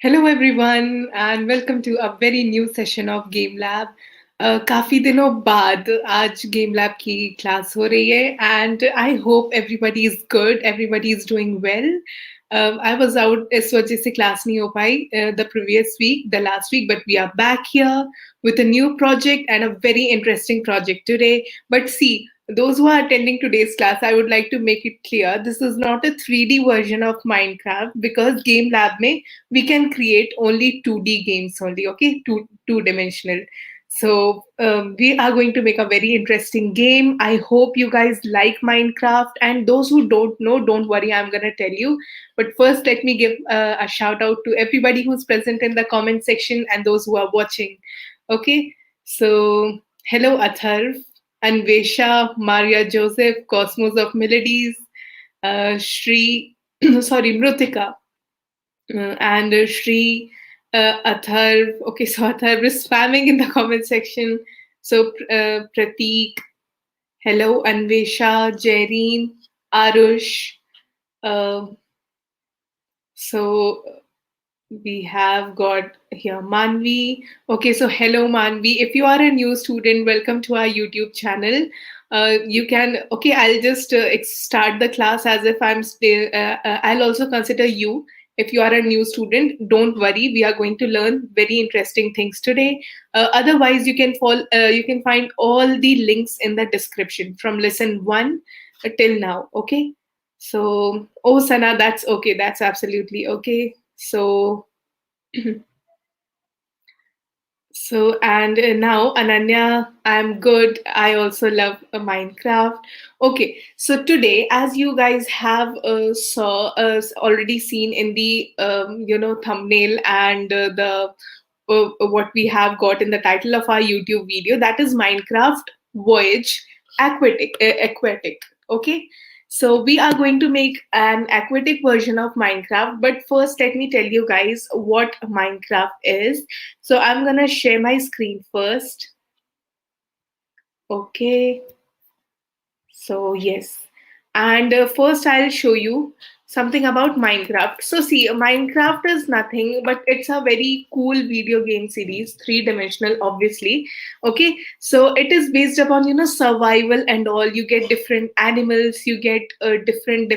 Hello everyone and welcome to a very new session of Game Lab. काफी दिनों बाद आज Game Lab की क्लास हो रही है and I hope everybody is good, everybody is doing well. I was out इस वजह से क्लास नहीं हो पाई the previous week, the last week, but we are back here with a new project and a very interesting project today. But see, those who are attending today's class, I would like to make it clear this is not a 3D version of Minecraft because Game Lab में we can create only 2D games only, okay, two-dimensional. So we are going to make a very interesting game. I hope you guys like Minecraft, and those who don't know, don't worry, I'm going to tell you. But first let me give a shout out to everybody who's present in the comment section and those who are watching. Okay, so hello Atharv, Anvesha, Maria Joseph, Cosmos of Melodies, Shri, sorry, Mrutika, and Shri, Atharv. Okay, so Atharv is spamming in the comment section. So Prateek, hello, Anvesha, Jareen, Arush. Uh, so we have got here Manvi. Okay, so hello Manvi. If you are a new student, welcome to our YouTube channel. You can, okay, I'll just start the class as if I'm still, I'll also consider you. If you are a new student, don't worry. We are going to learn very interesting things today. Otherwise, you can find all the links in the description from lesson 1 till now. Okay. So, oh Sana, that's okay. That's absolutely okay. So, and now Ananya, I'm good. I also love Minecraft. Okay, so today, as you guys have already seen in the thumbnail and the what we have got in the title of our YouTube video, that is Minecraft Voyage Aquatic. Okay, so we are going to make an aquatic version of Minecraft. But first, let me tell you guys what Minecraft is. So I'm gonna share my screen first. Okay. So yes, and first I'll show you something about Minecraft. So see, Minecraft is nothing but it's a very cool video game series, three-dimensional, obviously. Okay, so it is based upon survival and all. You get different animals, you get different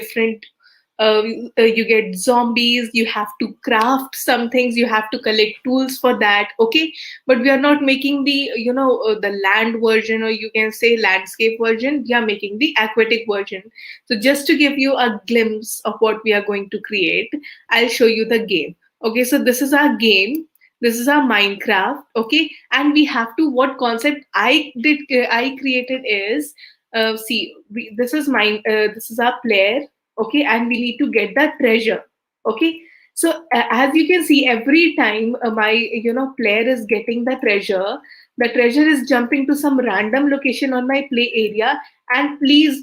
you get zombies, you have to craft some things, you have to collect tools for that. Okay, but we are not making the the land version, or you can say landscape version. We are making the aquatic version. So just to give you a glimpse of what we are going to create, I'll show you the game. Okay, so this is our game, this is our Minecraft. Okay, and we have to, what concept I created is, this is mine, this is our player. Okay, and we need to get that treasure. Okay, so as you can see, every time my player is getting the treasure is jumping to some random location on my play area. And please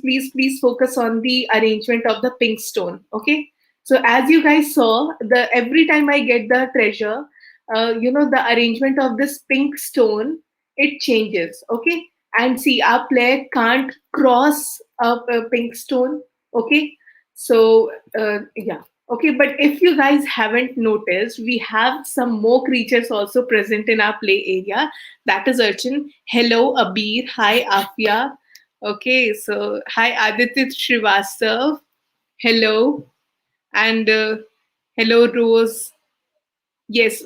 focus on the arrangement of the pink stone. Okay, so as you guys saw, the every time I get the treasure, the arrangement of this pink stone, it changes. Okay, and see, our player can't cross a pink stone. Okay, so yeah. Okay, but if you guys haven't noticed, we have some more creatures also present in our play area. That is Urchin. Hello, Abir. Hi, Afia. Okay, so hi, Aditya Srivastav. Hello, and hello, Rose. Yes,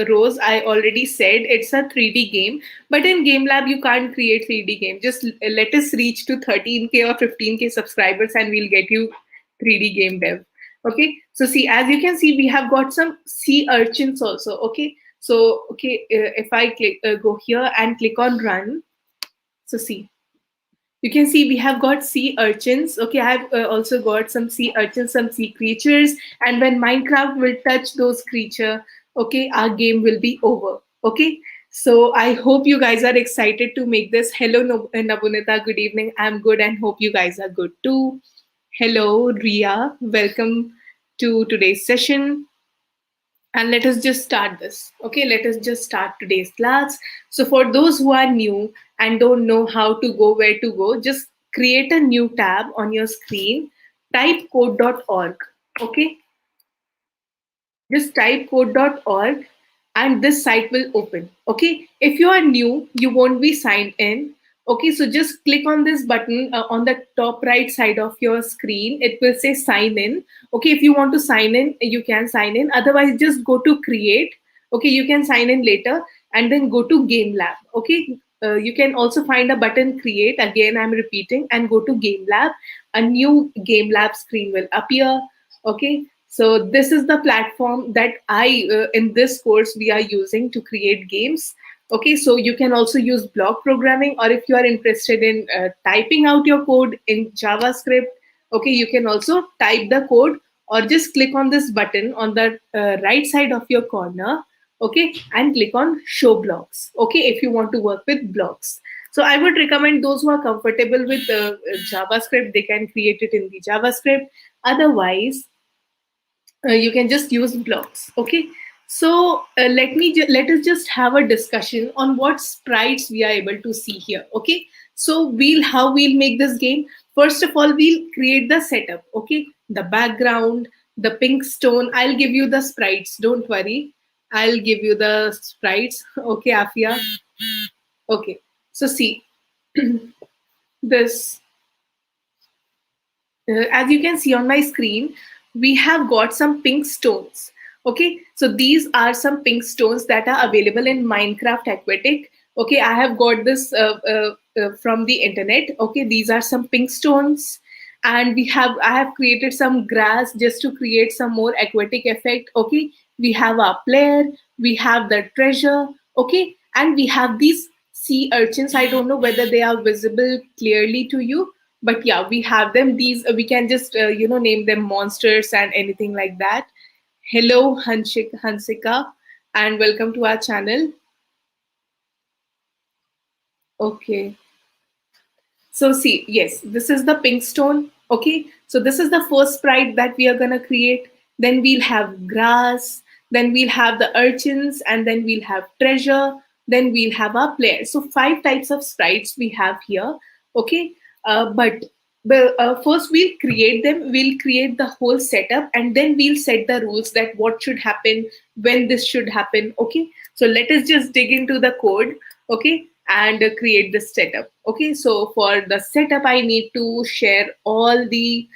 Rose. I already said it's a 3D game, but in Game Lab you can't create 3D game. Just let us reach to 13K or 15K subscribers, and we'll get you 3D game dev. Okay. So see, as you can see, we have got some sea urchins also. Okay. So okay, if I go here and click on run, so see, you can see we have got sea urchins. Okay, I have also got some sea urchins, some sea creatures. And when Minecraft will touch those creatures, okay, our game will be over. Okay, so I hope you guys are excited to make this. Hello, Nabunita. Good evening. I'm good and hope you guys are good too. Hello, Ria. Welcome to today's session. And let us just start this. Okay, let us just start today's class. So for those who are new and don't know how to go, where to go, just create a new tab on your screen, type code.org. Okay, just type code.org and this site will open. Okay, if you are new, you won't be signed in. Okay, so just click on this button on the top right side of your screen. It will say sign in. Okay, if you want to sign in, you can sign in. Otherwise, just go to create. Okay, you can sign in later and then go to game lab. Okay, you can also find a button create. Again, I'm repeating, and go to game lab. A new game lab screen will appear. Okay, so this is the platform that in this course we are using to create games. Okay, so you can also use block programming, or if you are interested in typing out your code in JavaScript, okay, you can also type the code or just click on this button on the right side of your corner, okay, and click on show blocks, okay, if you want to work with blocks. So I would recommend those who are comfortable with JavaScript, they can create it in the JavaScript. Otherwise, you can just use blocks. Okay, so let us just have a discussion on what sprites we are able to see here. Okay, so we'll make this game. First of all, we'll create the setup. Okay, the background, the pink stone. I'll give you the sprites, don't worry. I'll give you the sprites. Okay, Afia. Okay, so see this. As you can see on my screen, we have got some pink stones. Okay, so these are some pink stones that are available in Minecraft Aquatic. Okay, I have got this from the internet. Okay, these are some pink stones, and I have created some grass just to create some more aquatic effect. Okay, we have our player, we have the treasure. Okay, and we have these sea urchins. I don't know whether they are visible clearly to you, but yeah, we have them. These we can just name them monsters and anything like that. Hello, Hansika, and welcome to our channel. Okay, so see, yes, this is the pink stone. Okay, so this is the first sprite that we are gonna create. Then we'll have grass, then we'll have the urchins, and then we'll have treasure, then we'll have our player. So five types of sprites we have here. Okay, but first we'll create them. We'll create the whole setup, and then we'll set the rules that what should happen, when this should happen. Okay, so let us just dig into the code. Okay, and create the setup. Okay, so for the setup, I need to share all the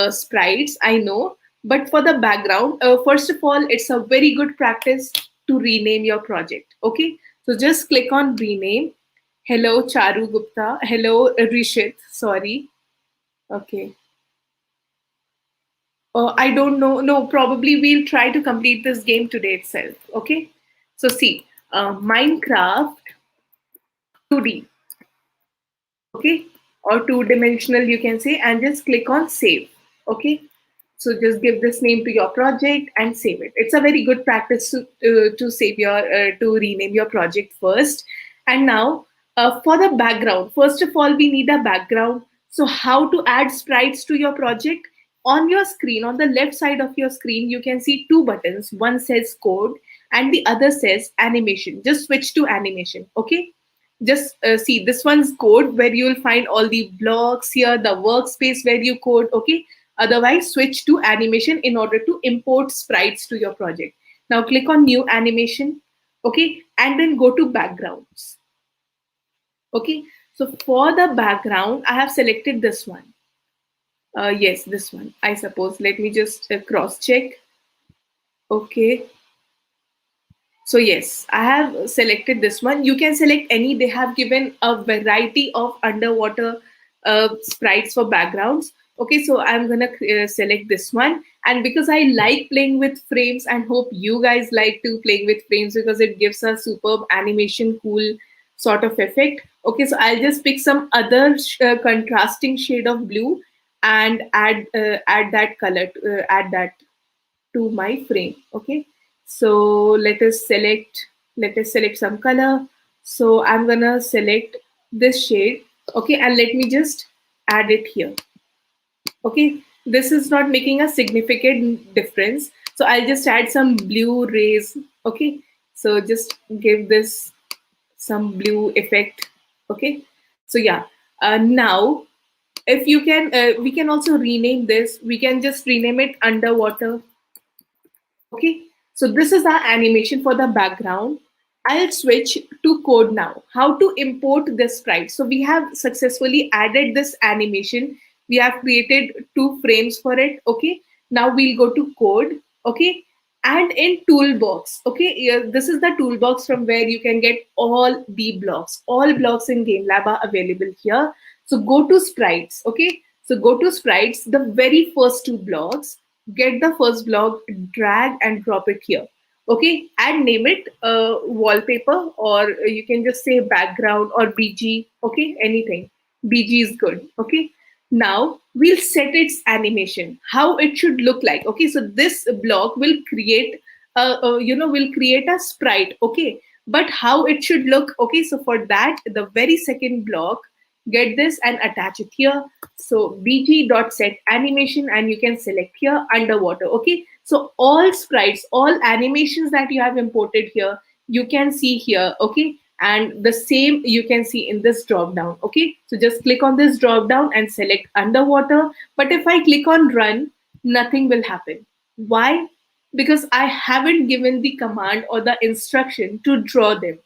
sprites, I know. But for the background, first of all, it's a very good practice to rename your project. Okay, so just click on rename. Hello, Charu Gupta. Hello, Rishit. Sorry. Okay. I don't know. No, probably we'll try to complete this game today itself. Okay. So see, Minecraft 2D. Okay, or two-dimensional you can say, and just click on save. Okay, so just give this name to your project and save it. It's a very good practice to save your to rename your project first. And now for the background, first of all we need a background. So how to add sprites to your project? On your screen, on the left side of your screen, you can see two buttons. One says code and the other says animation. Just switch to animation. Okay, just see, this one's code where you will find all the blocks here, the workspace where you code. Okay, otherwise switch to animation in order to import sprites to your project. Now click on new animation. Okay, and then go to backgrounds. Okay, so for the background I have selected this one. Yes, this one, I suppose. Let me just cross check. Okay, so yes, I have selected this one. You can select any. They have given a variety of underwater sprites for backgrounds. Okay, so I'm gonna select this one. And because I like playing with frames and hope you guys like to playing with frames because it gives a superb animation, cool sort of effect. Okay, so I'll just pick some other contrasting shade of blue and add that color, add that to my frame. Okay, so let us select some color. So I'm gonna select this shade. Okay, and let me just add it here. Okay, this is not making a significant difference, so I'll just add some blue rays. Okay, so just give this some blue effect. Okay, so yeah, now if you can we can also rename this. We can just rename it underwater. Okay, So this is our animation for the background. I'll switch to code now. How to import this sprite. So we have successfully added this animation. We have created 2 frames for it. Okay. Now we'll go to code. Okay. And in toolbox. Okay. This is the toolbox from where you can get all the blocks. All blocks in GameLab are available here. So go to sprites. Okay. So go to sprites, the very first 2 blocks, get the first block, drag and drop it here. Okay, and name it wallpaper, or you can just say background or BG. Okay, anything. BG is good. Okay, now we'll set its animation, how it should look like. Okay, so this block will create, will create a sprite. Okay, but how it should look. Okay, so for that, the very second block, get this and attach it here. So bg.set animation, and you can select here underwater. Okay, so all sprites, all animations that you have imported here, you can see here. Okay, and the same you can see in this drop down. Okay, so just click on this drop down and select underwater. But if I click on run, nothing will happen. Why? Because I haven't given the command or the instruction to draw them.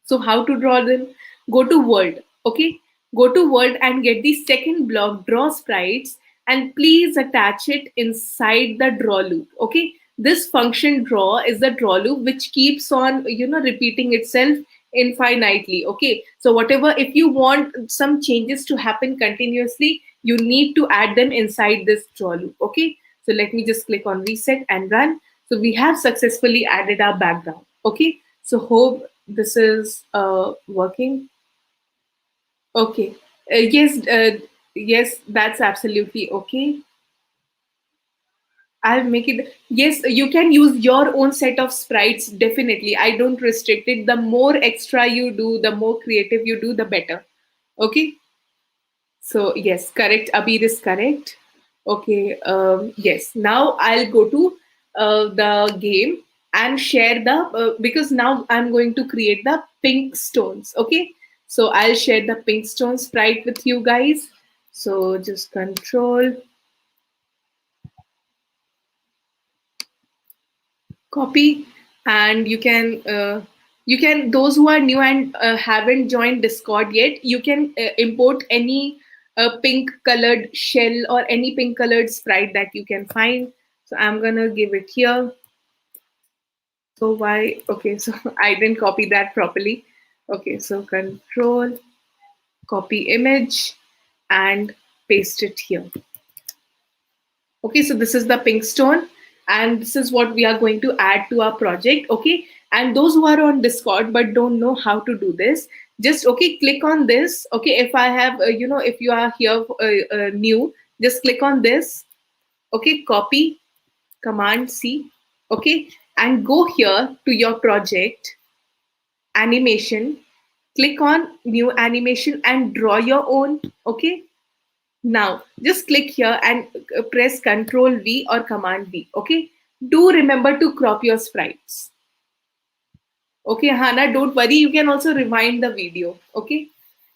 So how to draw them? Go to world. Okay, go to world and get the second block, draw sprites, and please attach it inside the draw loop. Okay, this function draw is the draw loop which keeps on repeating itself infinitely. Okay, so whatever, if you want some changes to happen continuously, you need to add them inside this draw loop. Okay, so let me just click on reset and run. So we have successfully added our background. Okay, so hope this is working. Okay. Yes, that's absolutely okay. I'll make it. Yes, you can use your own set of sprites. Definitely. I don't restrict it. The more extra you do, the more creative you do, the better. Okay. So yes, correct. Abir is correct. Okay. Yes. Now I'll go to the game and share the because now I'm going to create the pink stones. Okay. So I'll share the pink stone sprite with you guys. So just control copy, and you can those who are new and haven't joined Discord yet, you can import any pink colored shell or any pink colored sprite that you can find. So I'm gonna give it here. So why? Okay, so I didn't copy that properly. Okay, so control copy image and paste it here. Okay, so this is the pink stone, and this is what we are going to add to our project. Okay, and those who are on Discord but don't know how to do this, just okay, click on this. Okay, if I have, if you are here new, just click on this. Okay, copy, Command C. Okay, and go here to your project, animation, click on new animation and draw your own. Okay, now, just click here and press Control V or Command V. Okay. Do remember to crop your sprites. Okay, Hana, don't worry. You can also rewind the video. Okay.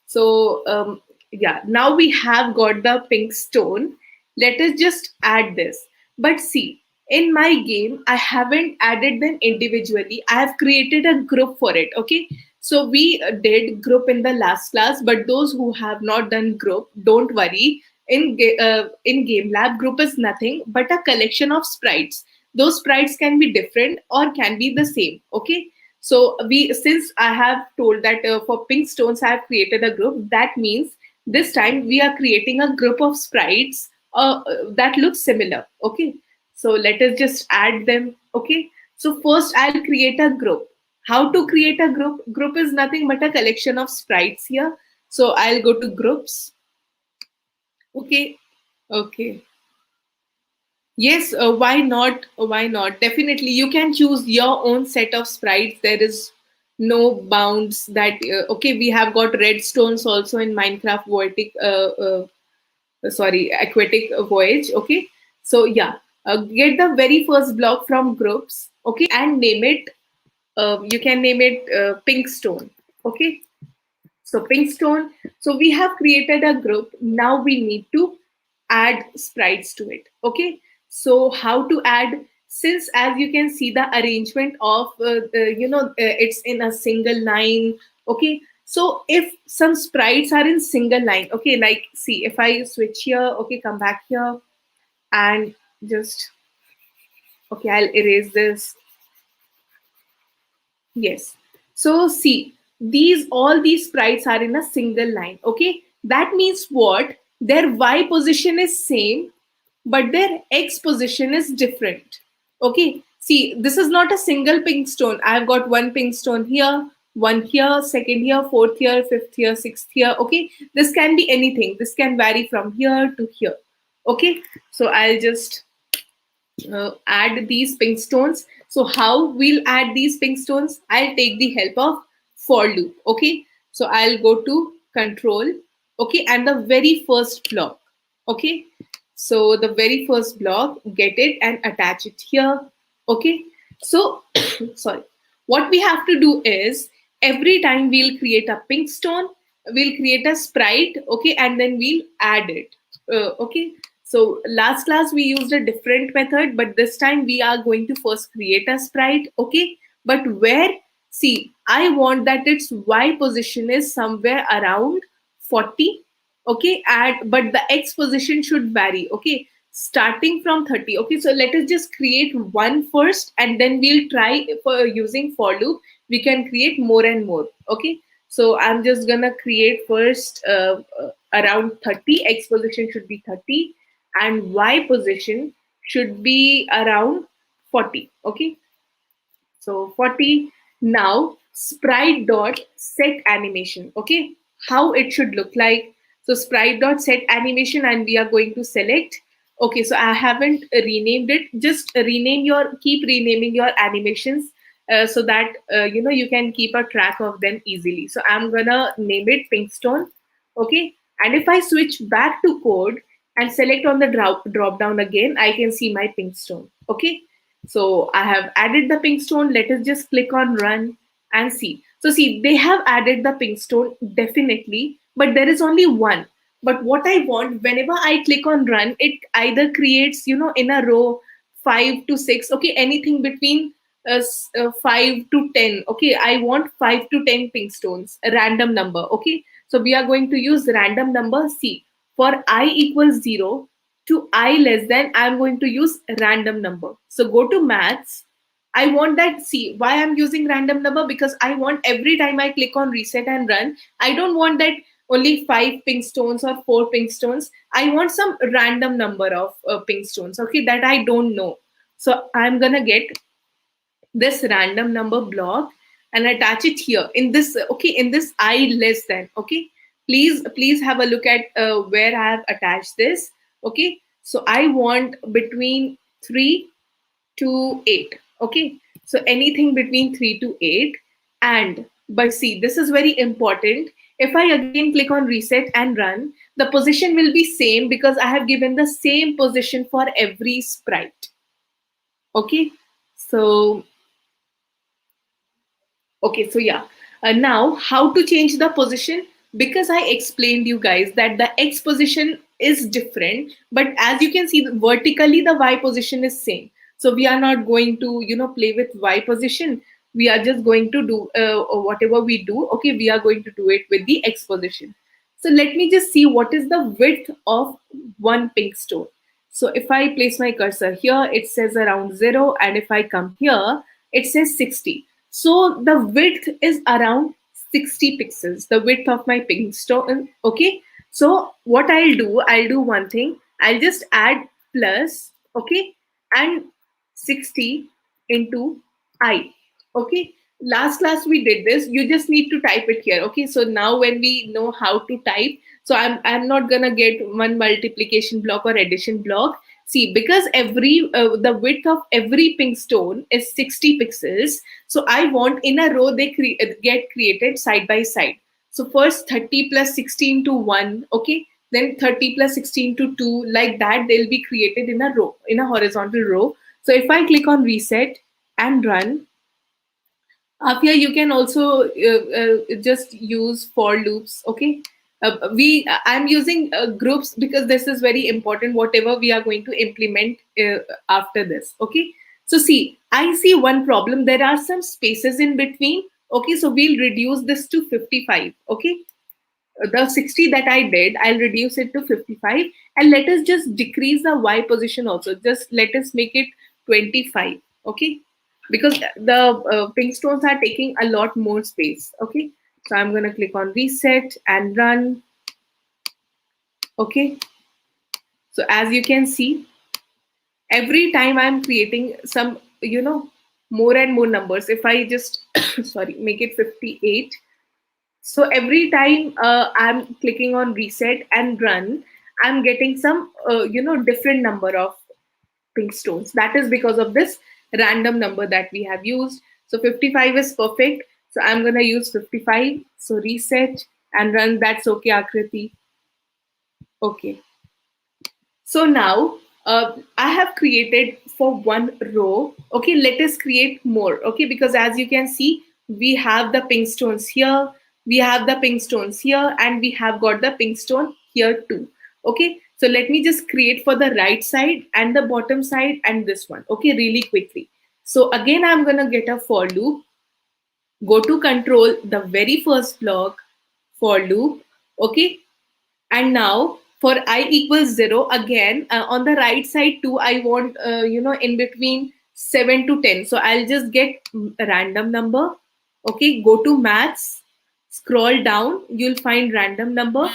So, yeah, now we have got the pink stone. Let us just add this. But see, in my game, I haven't added them individually. I have created a group for it. Okay. So we did group in the last class, but those who have not done group, don't worry. In Game Lab, group is nothing but a collection of sprites. Those sprites can be different or can be the same. Okay. So since I have told that for pink stones, I have created a group. That means this time we are creating a group of sprites that look similar. Okay. So let us just add them. Okay. So first I'll create a group. How to create a group? Group is nothing but a collection of sprites here. So I'll go to groups. Okay. Okay. Yes, why not? Why not? Definitely, you can choose your own set of sprites. There is no bounds that, okay, we have got redstones also in Minecraft Aquatic Voyage. Okay, so yeah, get the very first block from groups. Okay, and name it, you can name it Pink Stone. Okay, so pink stone. So we have created a group. Now we need to add sprites to it. Okay. So how to add since as you can see the arrangement of it's in a single line. Okay, so if some sprites are in single line, okay, like see if I switch here, okay, come back here and just, okay, I'll erase this. Yes. So see, these all these sprites are in a single line. Okay. That means what? Their y position is same, but their x position is different. Okay. See, this is not a single pink stone. I've got one pink stone here, one here, second here, fourth here, fifth here, sixth here. Okay. This can be anything. This can vary from here to here. Okay. So I'll just add these pink stones. So how we'll add these pink stones? I'll take the help of for loop. Okay. So I'll go to control. Okay. And the very first block. Okay. So the very first block, get it and attach it here. Okay. So sorry. What we have to do is every time we'll create a pink stone, we'll create a sprite. Okay. And then we'll add it. Okay. So last class we used a different method, but this time we are going to first create a sprite, okay? But where, see, I want that its y position is somewhere around 40, okay? And but the x position should vary, okay? Starting from 30, okay? So let us just create one first, and then we'll try for using for loop. We can create more and more, okay? So I'm just gonna create first around 30. X position should be 30 and y position should be around 40. Okay, so 40. Now sprite dot set animation. Okay, how it should look like. So sprite dot set animation, and we are going to select. Okay, so I haven't renamed it. Just rename your, keep renaming your animations so that you can keep a track of them easily. So I'm gonna name it Pinkstone. Okay, and if I switch back to code and select on the drop down again, I can see my Pinkstone. Okay, so I have added the pink stone. Let us just click on run and see. So see, they have added the pink stone definitely, but there is only one. But what I want, whenever I click on run, it either creates, in a row 5 to 6, okay, anything between 5 to 10. Okay, I want 5 to 10 pink stones, a random number. Okay, so we are going to use random number. C for I equals 0 to I less than, I'm going to use random number. So go to maths. I want that, see why I'm using random number, because I want every time I click on reset and run, I don't want that only 5 pink stones or 4 pink stones. I want some random number of pink stones, okay, that I don't know. So I'm gonna get this random number block and attach it here in this, okay, in this I less than. Okay, please have a look at where I have attached this. Okay, so I want between 3 to 8. Okay, so anything between 3 to 8. And but see, this is very important. If I again click on reset and run, the position will be same because I have given the same position for every sprite. Okay, so okay, so yeah. Now, how to change the position? Because I explained you guys that the X position is different, but as you can see, vertically the Y position is same. So we are not going to, play with Y position. We are just going to do whatever we do. Okay, we are going to do it with the X position. So let me just see what is the width of one pink stone. So if I place my cursor here, it says around 0, and if I come here, it says 60. So the width is around 60 pixels, the width of my pink stone. Okay. So what I'll do one thing. I'll just add plus, okay, and 60 into I. Okay. Last class we did this. You just need to type it here. Okay. So now when we know how to type, so I'm not gonna get one multiplication block or addition block. See, because every the width of every pink stone is 60 pixels, so I want in a row they get created side by side. So first 30 plus 16 to 1, okay, then 30 plus 16 to 2, like that they'll be created in a row, in a horizontal row. So if I click on reset and run, up here you can also just use for loops. Okay, I'm using groups because this is very important, whatever we are going to implement after this. Okay, So see, I see one problem. There are some spaces in between. Okay, so we'll reduce this to 55. Okay, the 60 that I did, I'll reduce it to 55, and let us just decrease the Y position also. Just let us make it 25. Okay, because the pink stones are taking a lot more space. Okay, so I'm gonna click on reset and run. Okay, so as you can see, every time I'm creating some, more and more numbers. If I just sorry, make it 58. So every time I'm clicking on reset and run, I'm getting some, different number of pink stones. That is because of this random number that we have used. So 55 is perfect. So I'm going to use 55. So reset and run. That's okay, Akriti. Okay. So now I have created for one row. Okay, let us create more. Okay, because as you can see, we have the pink stones here, we have the pink stones here, and we have got the pink stone here too. Okay, so let me just create for the right side and the bottom side and this one. Okay, really quickly. So again, I'm gonna get a for loop, go to control the very first block, for loop. Okay, and now for I equals 0, again on the right side too, I want, in between 7 to 10. So I'll just get a random number. Okay, go to maths, scroll down, you'll find random number.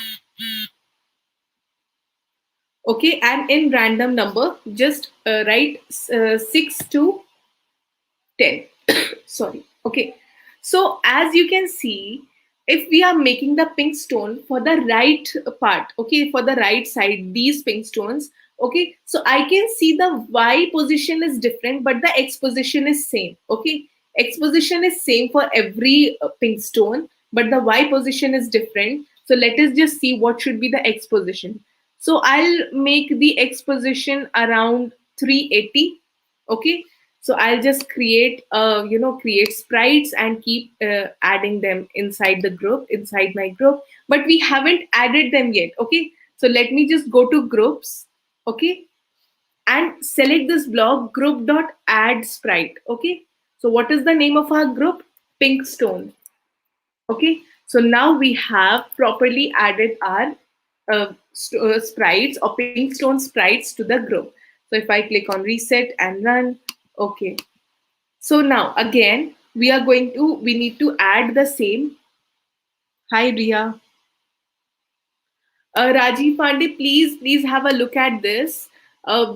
Okay, and in random number, just write 6 to 10. Sorry. Okay, so as you can see, if we are making the pink stone for the right part, okay, for the right side, these pink stones, okay, so I can see the Y position is different, but the X position is same. Okay, X position is same for every pink stone, but the Y position is different. So let us just see what should be the X position. So I'll make the X position around 380. Okay, so I'll just create, create sprites and keep adding them inside the group, inside my group. But we haven't added them yet. Okay, so let me just go to groups. Okay, and select this block group dot add sprite. Okay, so what is the name of our group? Pink stone. Okay, so now we have properly added our sprites or pink stone sprites to the group. So if I click on reset and run, okay, so now again, we need to add the same. Hi, Ria. Rajiv Pandey, please have a look at this.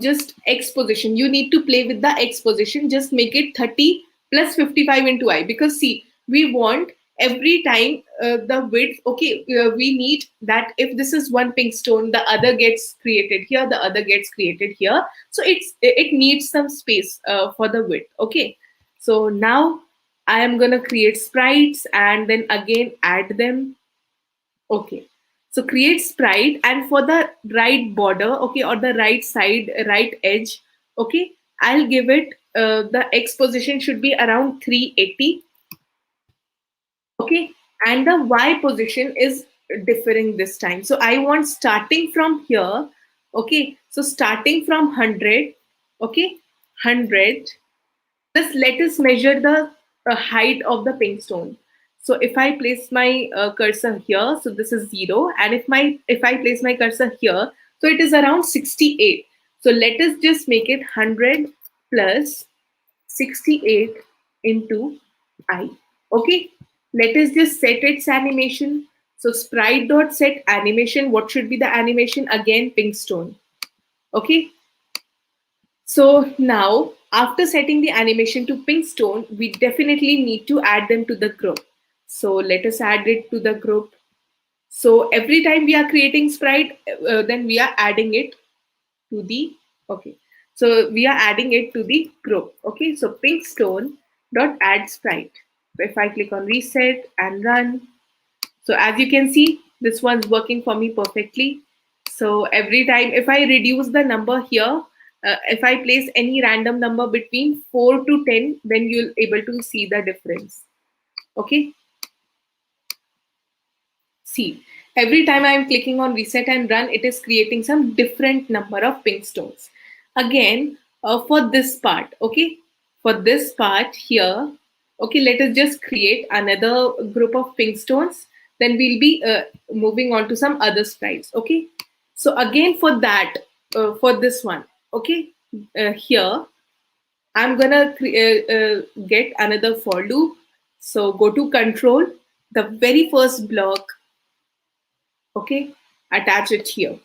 Just X position. You need to play with the X position. Just make it 30 plus 55 into I. Because see, we want every time the width, okay, we need that if this is one pink stone, the other gets created here, the other gets created here. So it needs some space for the width. Okay. So now I am going to create sprites and then again add them. Okay. So create sprite, and for the right border, okay, or the right side, right edge, okay, I'll give it the X position should be around 380. Okay, and the Y position is differing this time. So I want starting from here. Okay, so starting from 100. Okay, 100. Just let us measure the height of the pink stone. So if I place my cursor here, so this is 0, and if I place my cursor here, so it is around 68. So let us just make it 100 plus 68 into I. Okay, let us just set its animation. So sprite dot set animation. What should be the animation? Again, pink stone. Okay, so now, after setting the animation to pink stone, we definitely need to add them to the group. So let us add it to the group. So every time we are creating sprite, then we are adding it to the, okay. So we are adding it to the group. Okay, so pink stone dot add sprite. So if I click on reset and run, so as you can see, this one's working for me perfectly. So every time, if I reduce the number here, if I place any random number between 4 to 10, then you'll able to see the difference. Okay. See, every time I'm clicking on reset and run, it is creating some different number of pink stones. Again, for this part, okay. for this part here, okay, let us just create another group of pink stones. Then we'll be moving on to some other sprites. Okay. So again for that, for this one, okay, here I'm gonna get another for loop. So go to control, the very first block, okay, attach it here.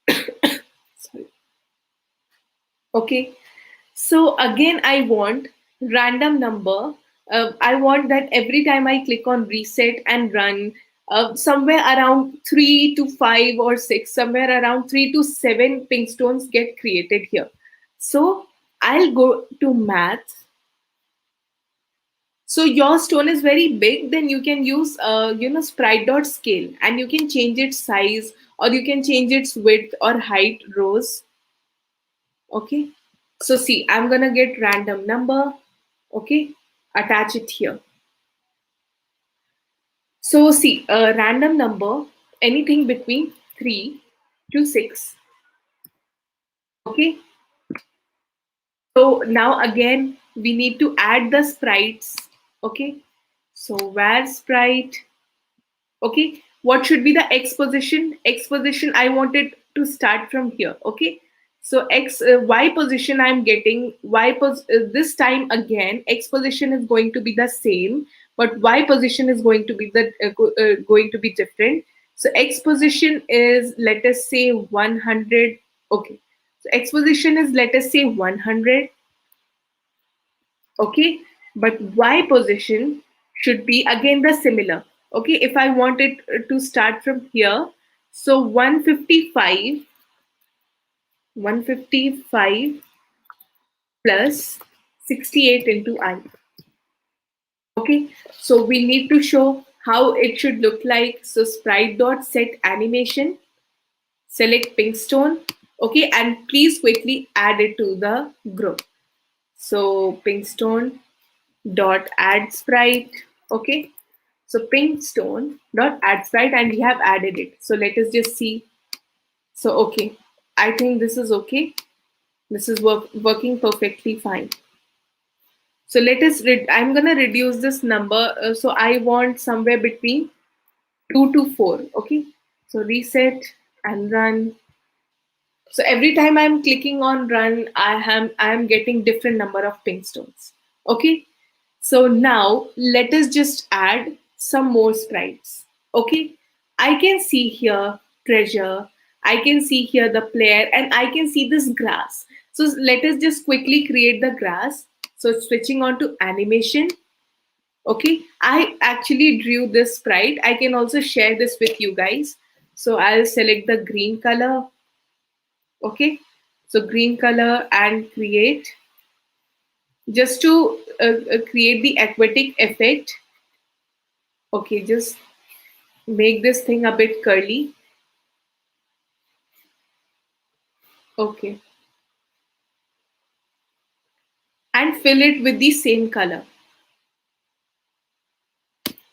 Sorry. Okay. So again, I want random number. I want that every time I click on reset and run, somewhere around 3 to 5 or 6, somewhere around 3 to 7 pink stones get created here. So I'll go to math. So your stone is very big, then you can use Sprite scale, and you can change its size, or you can change its width or height rows. Okay. So see, I'm gonna get random number. Okay. Attach it here. So see, a random number, anything between 3 to 6. Okay. So now again, we need to add the sprites. Okay. So where sprite? Okay, what should be the x position? X position, I want it to start from here. Okay, so y position, I'm getting this time again x position is going to be the same, but y position is going to be going to be different. So x position is, let us say, 100. Okay, so x position is, let us say, 100. Okay, but y position should be again the similar. Okay, if I want it to start from here, so 155 plus 68 into I. Okay, so we need to show how it should look like. So sprite dot set animation, select pink stone. Okay, and please quickly add it to the group. So pink stone dot add sprite. Okay, so pink stone dot add sprite, and we have added it. So let us just see. So okay, I think this is okay. This is working perfectly fine. So let us I'm gonna reduce this number. So I want somewhere between 2 to 4. Okay, so reset and run. So every time I'm clicking on run, I am getting different number of pink stones. Okay. So now let us just add some more sprites. Okay. I can see here treasure. I can see here the player, and I can see this grass. So let us just quickly create the grass. So switching on to animation. Okay. I actually drew this sprite. I can also share this with you guys. So I'll select the green color. Okay, so green color and create, just to create the aquatic effect. Okay, just make this thing a bit curly. Okay, and fill it with the same color.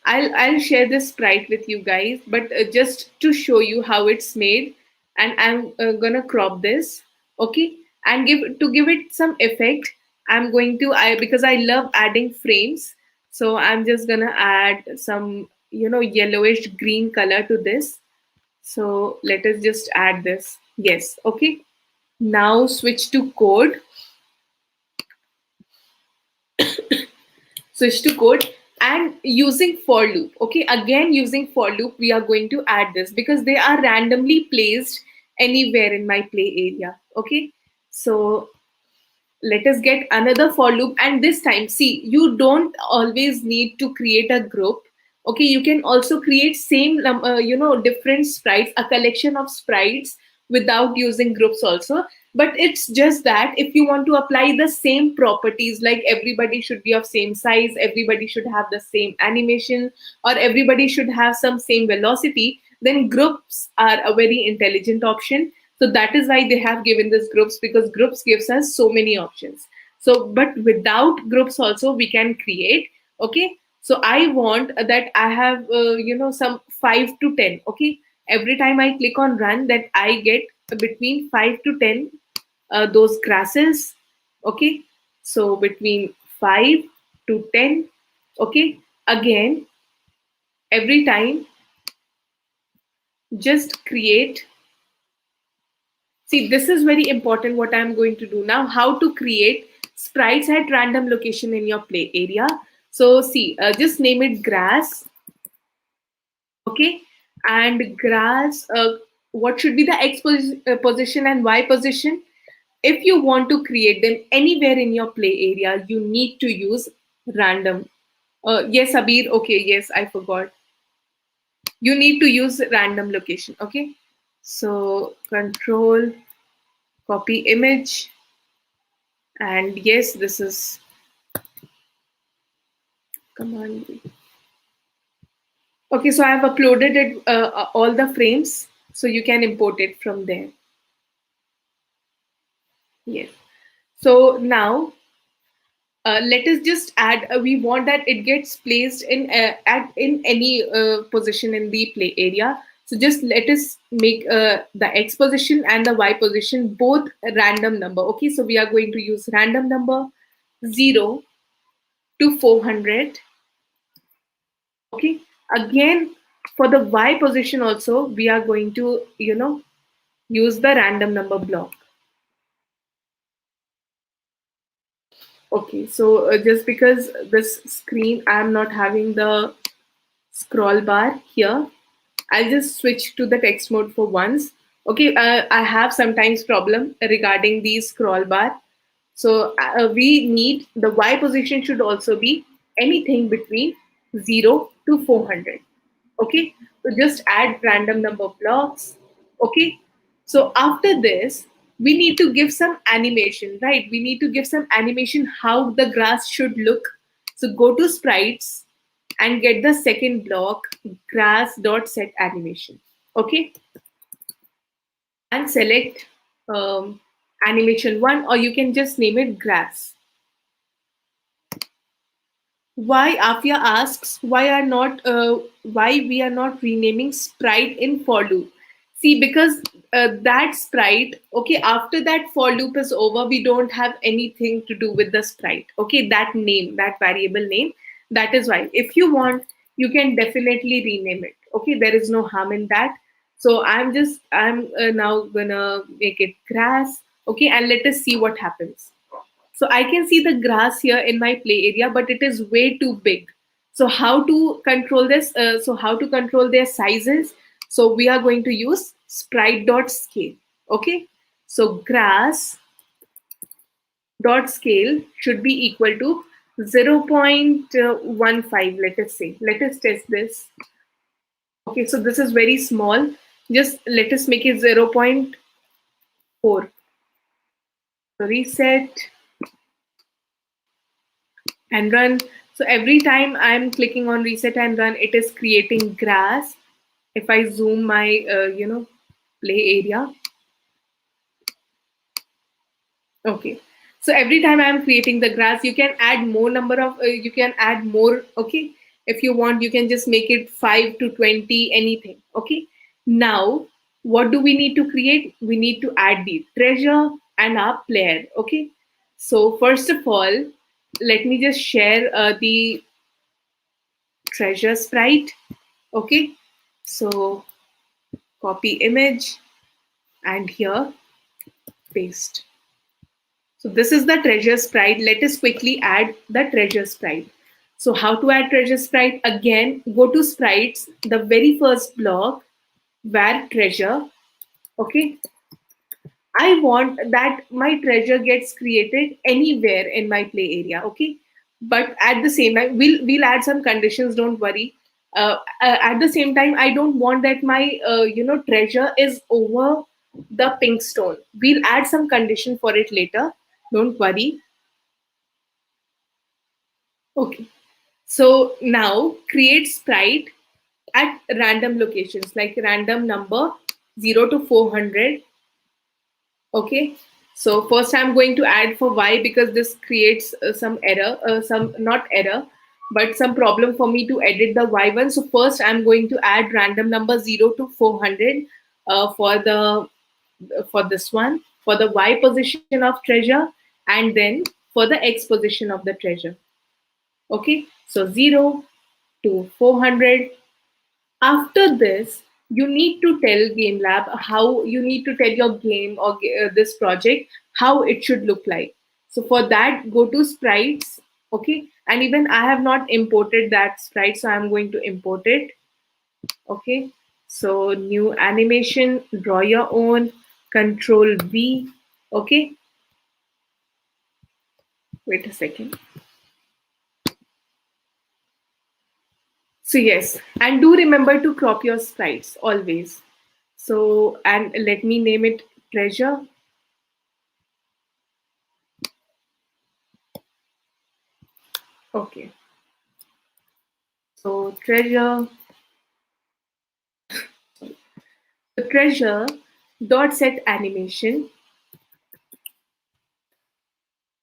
I'll share this sprite with you guys, but just to show you how it's made, and I'm gonna crop this, okay, and give it some effect. I'm going to because I love adding frames, so I'm just gonna add some yellowish green color to this. So let us just add this. Yes, okay. Now switch to code. Switch to code and using for loop. Okay, again using for loop, we are going to add this because they are randomly placed anywhere in my play area. Okay, so let us get another for loop, and this time, see, you don't always need to create a group. Okay, you can also create same different sprites, a collection of sprites, without using groups also. But it's just that if you want to apply the same properties, like everybody should be of same size, everybody should have the same animation, or everybody should have some same velocity, then groups are a very intelligent option. So that is why they have given this groups, because groups gives us so many options. So but without groups also we can create. Okay, so I want that I have some 5 to 10. Okay, every time I click on run, that I get between 5 to 10 those grasses. Okay, So between 5 to 10. Okay, again, every time just create. See, this is very important what I'm going to do now. How to create sprites at random location in your play area. So see, just name it grass. Okay, and grass, what should be the position and y position? If you want to create them anywhere in your play area, you need to use random. Yes, Abir, okay, yes, I forgot. You need to use random location. Okay, so control copy image, and yes, this is command. Okay, so I have uploaded it, all the frames, so you can import it from there. Yes. So now let us just add. We want that it gets placed in any position in the play area. So just let us make the x position and the y position both a random number. Okay, so we are going to use random number 0 to 400. Okay, again for the y position also we are going to use the random number block. Okay, so just because this screen I'm not having the scroll bar here, I'll just switch to the text mode for once. Okay, I have sometimes problem regarding the scroll bar. So we need the y position should also be anything between 0 to 400. Okay, so just add random number blocks. Okay, so after this, we need to give some animation, right? We need to give some animation how the grass should look. So go to sprites and get the second block, grass dot set animation. Okay, and select animation 1, or you can just name it grass. Why Afia asks why we are not renaming Sprite in for loop. See, because that Sprite, okay, after that for loop is over, we don't have anything to do with the Sprite. Okay, that name, that variable name. That is why. If you want, you can definitely rename it. Okay, there is no harm in that. So I'm now gonna make it grass. Okay, and let us see what happens. So I can see the grass here in my play area, but it is way too big. So how to control this? So how to control their sizes? So we are going to use sprite.scale. Okay. So grass dot scale should be equal to 0.15. Let us say. Let us test this. Okay. So this is very small. Just let us make it 0.4. So reset and run. So every time I'm clicking on reset and run, it is creating grass. If I zoom my, play area. Okay. So every time I'm creating the grass, you can add more number of, you can add more. Okay. If you want, you can just make it 5 to 20, anything. Okay. Now, what do we need to create? We need to add the treasure and our player. Okay. So first of all, let me just share the treasure sprite. Okay, so copy image and here paste. So this is the treasure sprite. Let us quickly add the treasure sprite. So how to add treasure sprite? Again, go to sprites, the very first block where treasure. Okay, I want that my treasure gets created anywhere in my play area. Okay, but at the same time, we'll add some conditions. Don't worry. At the same time, I don't want that my treasure is over the pink stone. We'll add some condition for it later. Don't worry. Okay. So now create sprite at random locations like random number 0 to 400. Okay, so first I'm going to add for y because this creates some error, some not error, but some problem for me to edit the y one. So first I'm going to add random number 0 to 400 for this one, for the y position of treasure, and then for the X position of the treasure. Okay, so 0 to 400. After this, you need to tell Game Lab how you need to tell your game or this project how it should look like. So for that, go to Sprites. Okay, and even I have not imported that sprite, so I'm going to import it. Okay, so new animation, draw your own, Control V. Okay, wait a second. So yes, and do remember to crop your sprites always. So, and let me name it treasure. Okay, so treasure dot set animation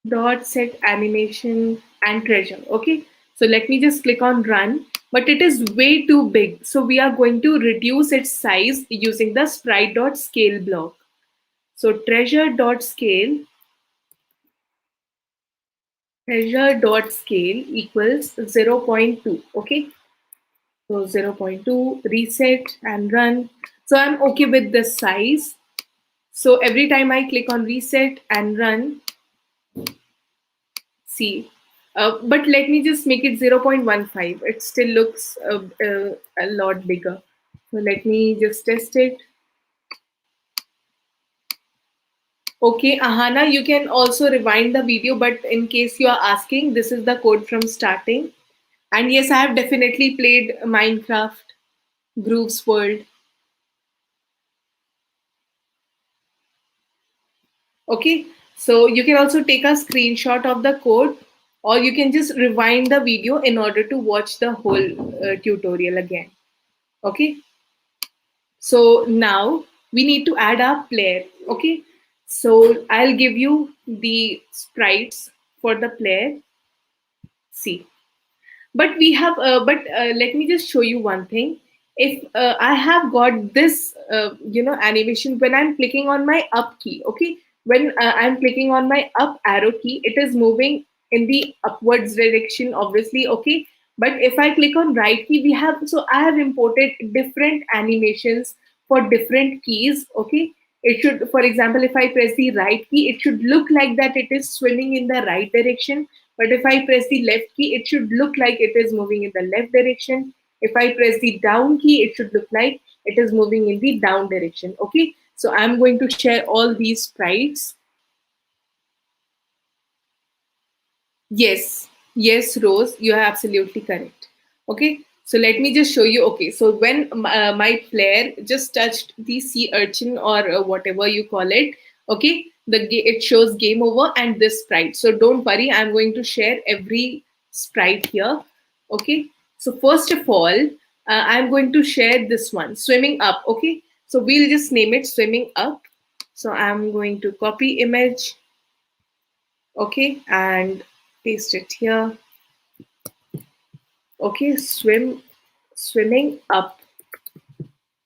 dot set animation and treasure. Okay, so let me just click on run, but it is way too big, so we are going to reduce its size using the sprite dot scale block. So treasure dot scale equals 0.2. Okay, so 0.2, reset and run. So I'm okay with this size. So every time I click on reset and run, see, but let me just make it 0.15. It still looks a lot bigger. So let me just test it. Okay, Ahana, you can also rewind the video, but in case you are asking, this is the code from starting. And yes, I have definitely played Minecraft, Groove's World. Okay, so you can also take a screenshot of the code, or you can just rewind the video in order to watch the whole tutorial again. Okay, so now we need to add our player. Okay, so I'll give you the sprites for the player. See, but we have let me just show you one thing. If I have got this animation when I'm clicking on my up key. Okay, when I'm clicking on my up arrow key, it is moving in the upwards direction, obviously. Okay, but if I click on right key, we have, so I have imported different animations for different keys. Okay, it should, for example, if I press the right key, it should look like that it is swimming in the right direction. But if I press the left key, it should look like it is moving in the left direction. If I press the down key, it should look like it is moving in the down direction. Okay, so I'm going to share all these sprites. Yes, yes, Rose, you are absolutely correct. Okay, so let me just show you. Okay, so when my player just touched the sea urchin or whatever you call it, okay, it shows game over and this sprite. So don't worry, I'm going to share every sprite here. Okay, so first of all, I'm going to share this one, swimming up. Okay, so we'll just name it swimming up. So I'm going to copy image. Okay, and paste it here. Okay, swimming up.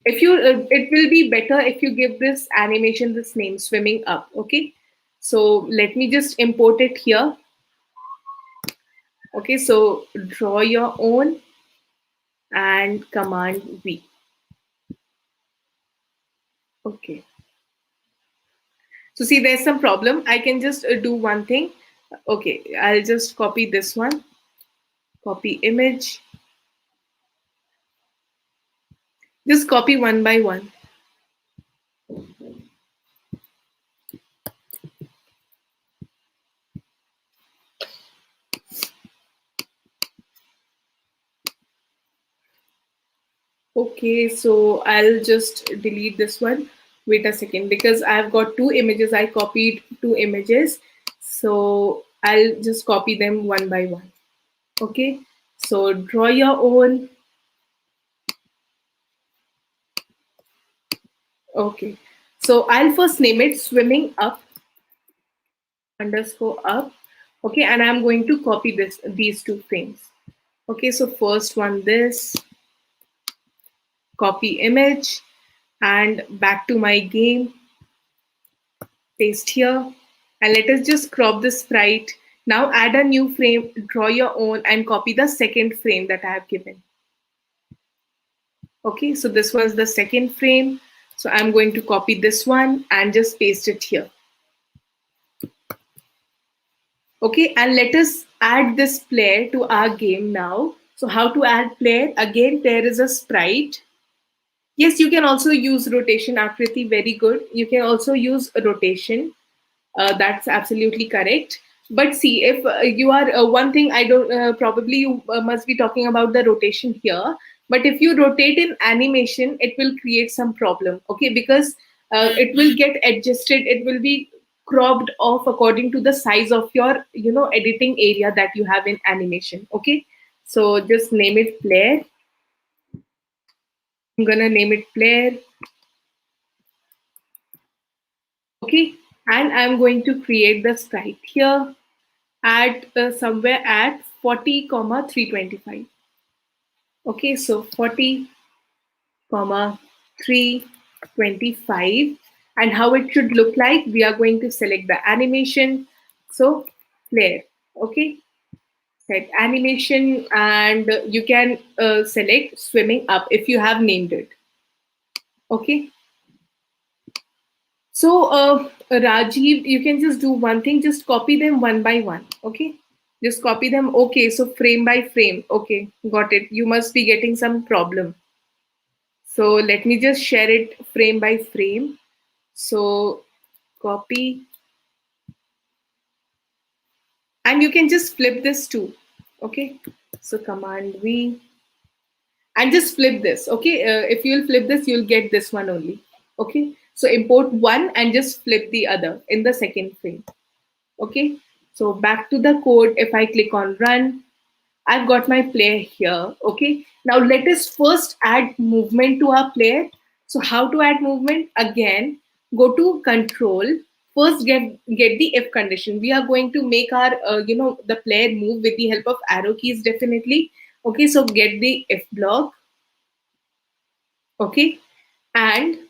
If you it will be better if you give this animation this name, swimming up. Okay, so let me just import it here. Okay, so draw your own and command V. Okay, so see, there's some problem. I can just do one thing. Okay, I'll just copy this one, copy image, just copy one by one. Okay, so I'll just delete this one. Wait a second, because I've got two images. I copied two images. So I'll just copy them one by one. Okay, so draw your own. Okay, so I'll first name it swimming up underscore up. Okay, and I'm going to copy these two frames. Okay, so first one, this, copy image, and back to my game, paste here, and let us just crop the sprite Now add a new frame, draw your own, and copy the second frame that I have given. Okay, so this was the second frame. So I'm going to copy this one and just paste it here. Okay, and let us add this player to our game now. So how to add player? Again, there is a sprite. Yes, you can also use rotation akriti, very good. You can also use rotation. That's absolutely correct. But see, if you are one thing, I don't probably you must be talking about the rotation here. But if you rotate in animation, it will create some problem. Okay, because it will get adjusted. It will be cropped off according to the size of your editing area that you have in animation. Okay, so just name it player. I'm gonna name it player. Okay, and I'm going to create the sprite here at somewhere at 40 comma 325. Okay, so 40 comma 325, and how it should look like, we are going to select the animation. So player. Okay, set animation, and you can select swimming up if you have named it. Okay, so, Rajiv, you can just do one thing, just copy them one by one. Okay. Just copy them. Okay. So, frame by frame. Okay. Got it. You must be getting some problem. So, let me just share it frame by frame. So, copy. And you can just flip this too. Okay. So, Command V. And just flip this. Okay. If you'll flip this, you'll get this one only. Okay. So, import one and just flip the other in the second frame. Okay, so back to the code. If I click on run, I've got my player here. Okay, now let us first add movement to our player. So how to add movement? Again, go to control. First, get the if condition. We are going to make our the player move with the help of arrow keys definitely. Okay, so get the if block. Okay, and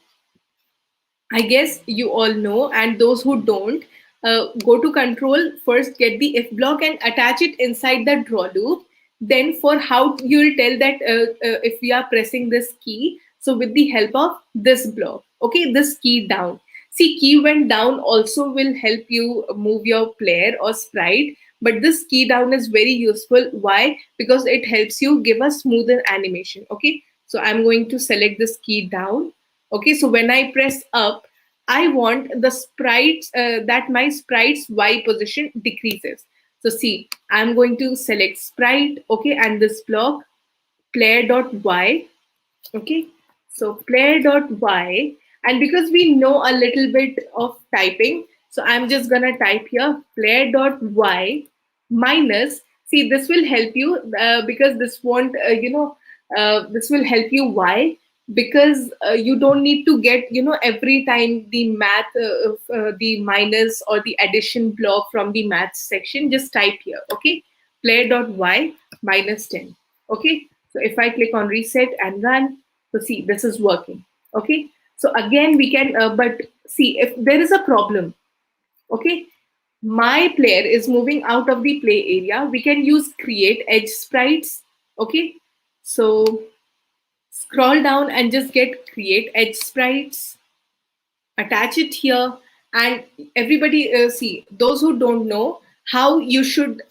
I guess you all know, and those who don't, go to control, first get the if block and attach it inside the draw loop. Then, for how you'll tell that if we are pressing this key, so with the help of this block, okay, this key down. See, key went down also will help you move your player or sprite, but this key down is very useful. Why? Because it helps you give a smoother animation. Okay, so I'm going to select this key down. Okay, so when I press up, I want the sprites that my sprite's Y position decreases. So see, I'm going to select sprite, okay, and this block player.y. Okay, so player.y, and because we know a little bit of typing, so I'm just gonna type here player.y minus. See, this will help you because this won't, this will help you. Why? Because you don't need to get, every time the math, the minus or the addition block from the math section. Just type here, okay, player.y minus 10. Okay, so if I click on reset and run, so see, this is working. Okay, so again we can, but see, if there is a problem, okay, my player is moving out of the play area, we can use create edge sprites. Okay, so scroll down and just get create edge sprites, attach it here, and everybody, see, those who don't know how you should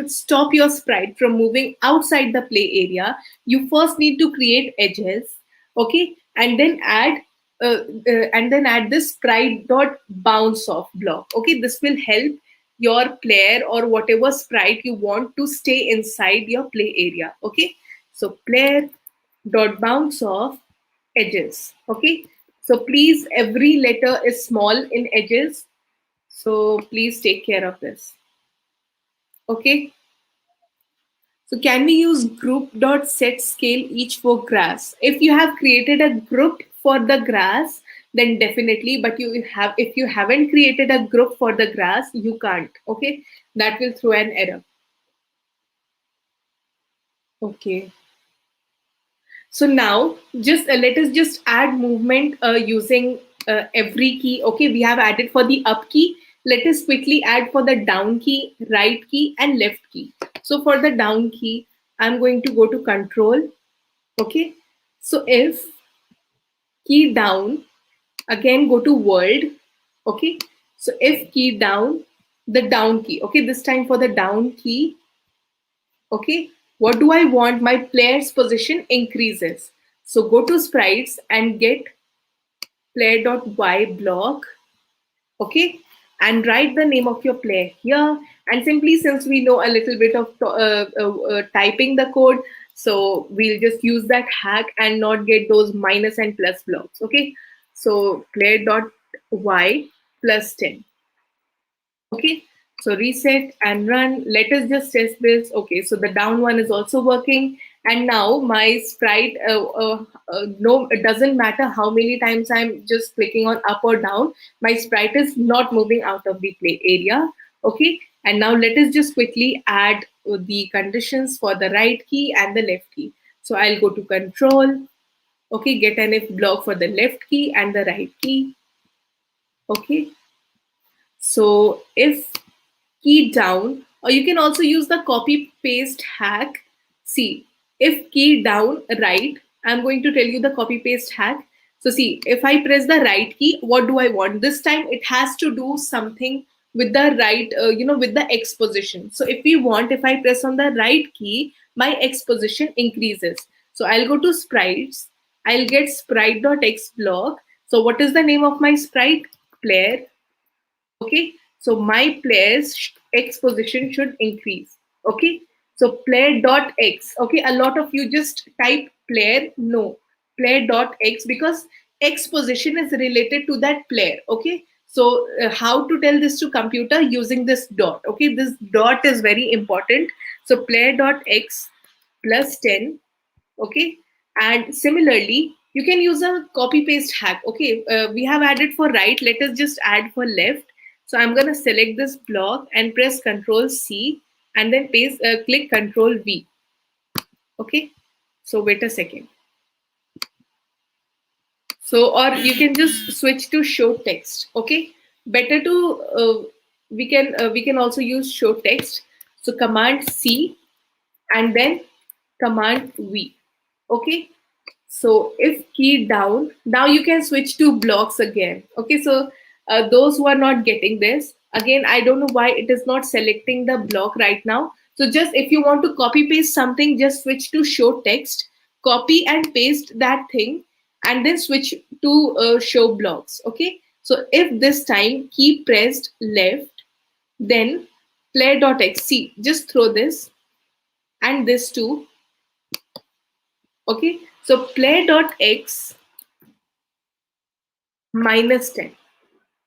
stop your sprite from moving outside the play area, you first need to create edges. Okay, and then add this sprite dot bounce off block. Okay, this will help your player or whatever sprite you want to stay inside your play area. Okay, so player dot bounce off edges. Okay, so please, every letter is small in edges, so please take care of this. Okay, so can we use group dot set scale each for grass? If you have created a group for the grass, then definitely, but you have, if you haven't created a group for the grass, you can't. Okay, that will throw an error. Okay, so now just let us just add movement using every key. Okay, we have added for the up key. let us quickly add for the down key, right key, and left key. So for the down key, I'm going to go to control. Okay. So if key down, again go to world. Okay. So if key down, the down key. Okay. This time for the down key. Okay. What do I want? My player's position increases. So go to sprites and get player.y block. Okay, and write the name of your player here, and simply, since we know a little bit of typing the code, so we'll just use that hack and not get those minus and plus blocks. Okay, so player dot y plus 10. Okay, so reset and run. Let us just test this. Okay, so the down one is also working. And now my sprite, no, it doesn't matter how many times I'm just clicking on up or down, my sprite is not moving out of the play area. Okay, and now let us just quickly add the conditions for the right key and the left key. So I'll go to control. Okay, get an if block for the left key and the right key. Okay, so if key down, or you can also use the copy paste hack. See, if key down right, I'm going to tell you the copy paste hack. So see, if I press the right key, what do I want? This time it has to do something with the right, with the X position. So if we want, if I press on the right key, my X position increases. So I'll go to sprites. I'll get sprite.x block. So what is the name of my sprite? Player. Okay, so my player's x position should increase. Okay, so player dot x. Okay, a lot of you just type player. No, player dot x, because x position is related to that player. Okay, so how to tell this to computer? Using this dot. Okay, this dot is very important. So player dot x plus 10. Okay, and similarly you can use a copy paste hack. Okay, we have added for right, let us just add for left. So I'm going to select this block and press Ctrl C, and then paste, click Ctrl V. Okay, so wait a second. So, or you can just switch to show text. Okay, better to we can also use show text. So command C and then command V. Okay, so if key down, now you can switch to blocks again. Okay, so those who are not getting this, again, I don't know why it is not selecting the block right now. So just if you want to copy paste something, just switch to show text, copy and paste that thing, and then switch to show blocks. Okay, so if this time key pressed left, then player.x, see, just throw this and this too. Okay, so player.x minus 10.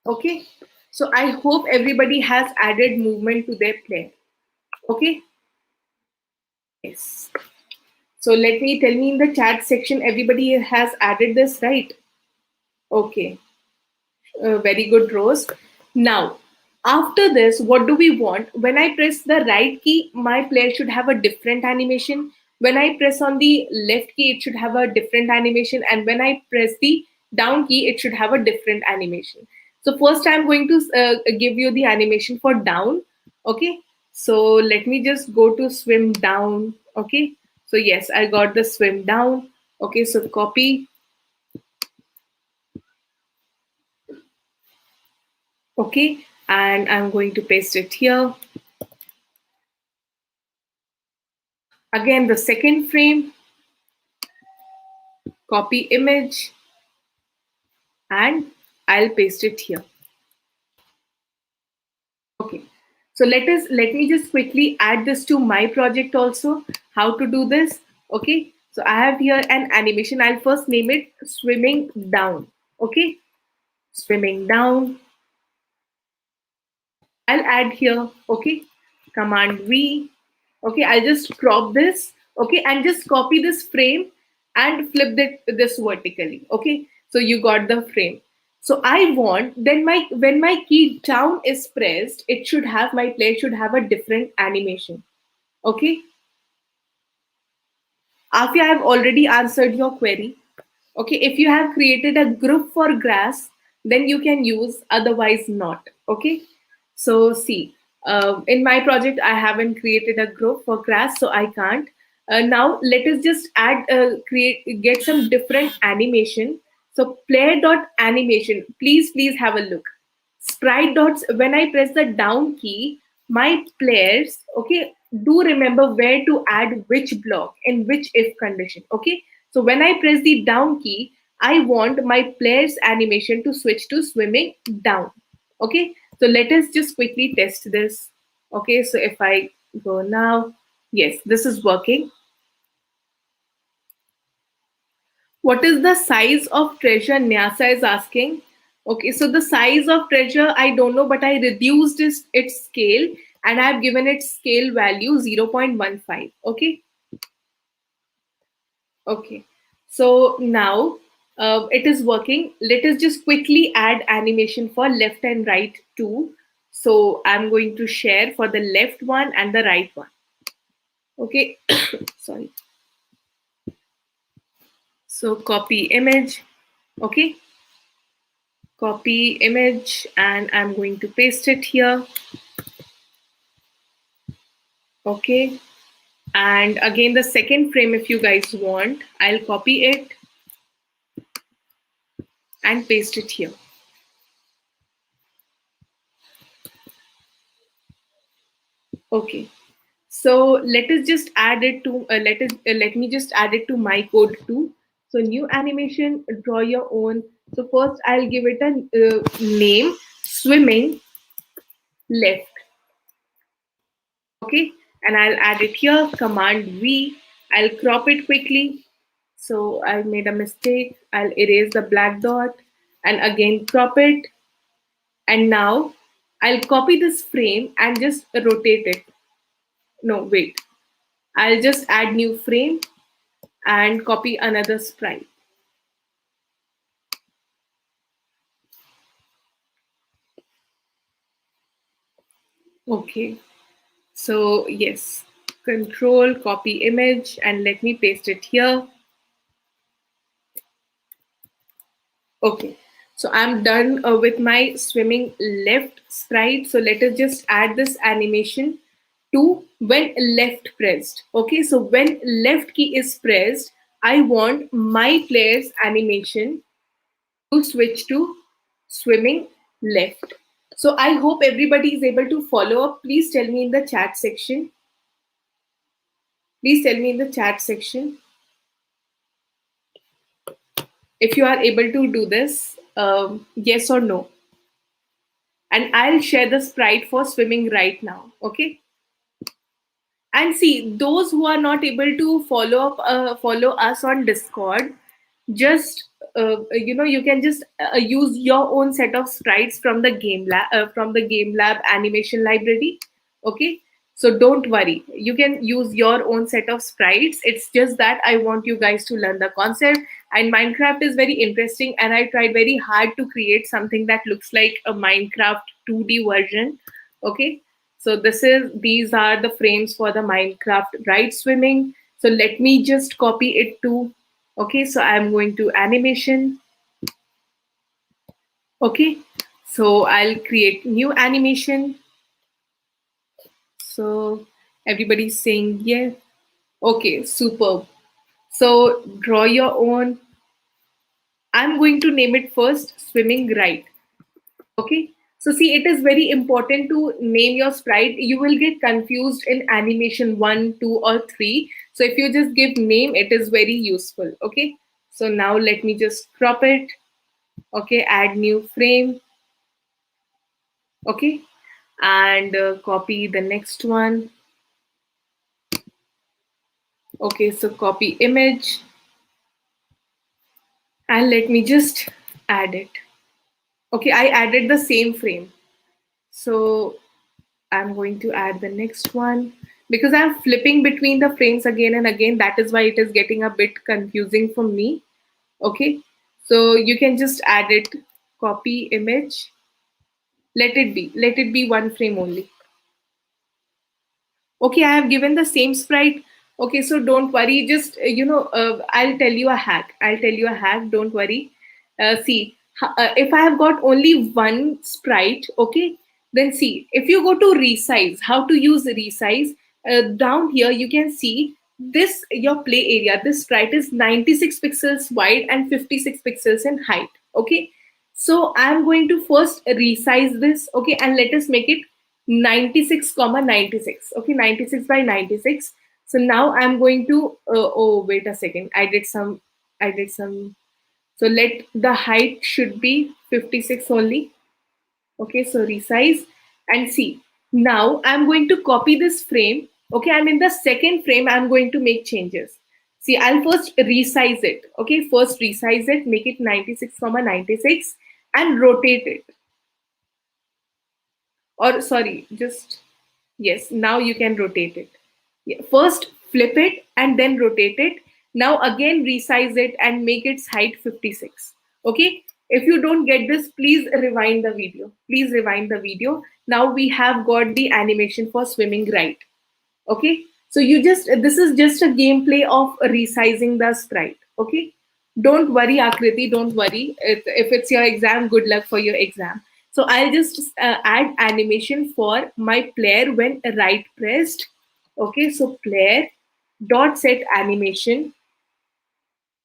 Okay, so I hope everybody has added movement to their player. Okay, yes. So let me tell me in the chat section, everybody has added this, right? Okay, very good, Rose. Now, after this, what do we want? When I press the right key, my player should have a different animation. When I press on the left key, it should have a different animation. And when I press the down key, it should have a different animation. So first, I'm going to give you the animation for down. Okay, so let me just go to swim down. Okay, so yes, I got the swim down. Okay, so copy. Okay, and I'm going to paste it here. Again, the second frame, copy image, and I'll paste it here. Okay, so let me just quickly add this to my project also. How to do this? Okay, so I have here an animation. I'll first name it swimming down. Okay, swimming down. I'll add here. Okay, command V. Okay, I'll just crop this. Okay, and just copy this frame and flip this vertically. Okay, so you got the frame. So I want then when my key down is pressed, it should have my player should have a different animation. Okay, Afia, I've already answered your query. Okay, if you have created a group for grass, then you can use, otherwise not. Okay, So see, in my project, I haven't created a group for class, so I can't. Now let us just get some different animation. So player dot animation, please have a look. Sprite dots, when I press the down key, my players, okay, do remember where to add which block in which if condition, okay. So when I press the down key, I want my players animation to switch to swimming down, okay. So let us just quickly test this, okay. So if I go now, yes, this is working. What is the size of treasure? Nyasa is asking. Okay, so the size of treasure, I don't know, but I reduced its scale and I've given its scale value 0.15. Okay, okay. So now it is working. Let us just quickly add animation for left and right too. So I'm going to share for the left one and the right one. Okay, sorry. So copy image. Okay, copy image and I'm going to paste it here. Okay. And again, the second frame, if you guys want, I'll copy it and paste it here. Okay. So let us just add it to, let me just add it to my code too. So new animation, draw your own. So first I'll give it a name, swimming left. Okay. And I'll add it here, command V. I'll crop it quickly. So I made a mistake. I'll erase the black dot and again crop it. And now I'll copy this frame and just rotate it. No, wait. I'll just add new frame and copy another sprite. Okay. So yes, control, copy image, and let me paste it here. Okay. So I'm done with my swimming left sprite. So let us just add this animation to when left pressed. Okay. So when left key is pressed, I want my player's animation to switch to swimming left. So I hope everybody is able to follow up. Please tell me in the chat section. Please tell me in the chat section if you are able to do this, yes or no. And I'll share the sprite for swimming right now. Okay. And see, those who are not able to follow us on Discord, just you can just use your own set of sprites from the game lab animation library. Okay, so don't worry, you can use your own set of sprites. It's just that I want you guys to learn the concept, and Minecraft is very interesting, and I tried very hard to create something that looks like a Minecraft 2D version. Okay, so these are the frames for the Minecraft right swimming. So let me just copy it to, okay, so I'm going to animation. Okay, so I'll create new animation. So everybody's saying yeah. Okay, superb. So draw your own. I'm going to name it first swimming right. Okay. So see, it is very important to name your sprite. You will get confused in animation 1, 2, or 3. So if you just give name, it is very useful. Okay. So now let me just crop it. Okay. Add new frame. Okay. And copy the next one. Okay. So copy image. And let me just add it. Okay. I added the same frame. So I'm going to add the next one because I'm flipping between the frames again and again. That is why it is getting a bit confusing for me. Okay, so you can just add it, copy image, let it be one frame only. Okay, I have given the same sprite. Okay, so don't worry, just I'll tell you a hack. Don't worry. See, if I have got only one sprite, okay, Then see, if you go to resize, how to use resize, down here you can see this your play area. This sprite is 96 pixels wide and 56 pixels in height. Okay, so I'm going to first resize this. Okay, and let us make it 96 comma 96. Okay, 96 by 96. So now I'm going to oh wait a second, I did some. So let the height should be 56 only. Okay, so resize and see. Now I'm going to copy this frame. Okay, and in the second frame, I'm going to make changes. See, I'll first resize it. Okay, first resize it, make it 96 comma 96 and rotate it. Or sorry, just yes, now you can rotate it. Yeah, first flip it and then rotate it. Now again resize it and make its height 56. Okay, if you don't get this, please rewind the video. Please rewind the video. Now we have got the animation for swimming right. Okay, so you just this is just a gameplay of resizing the sprite. Okay, don't worry Akriti, don't worry. If it's your exam, good luck for your exam. So I'll just add animation for my player when right pressed. Okay, so player dot set animation.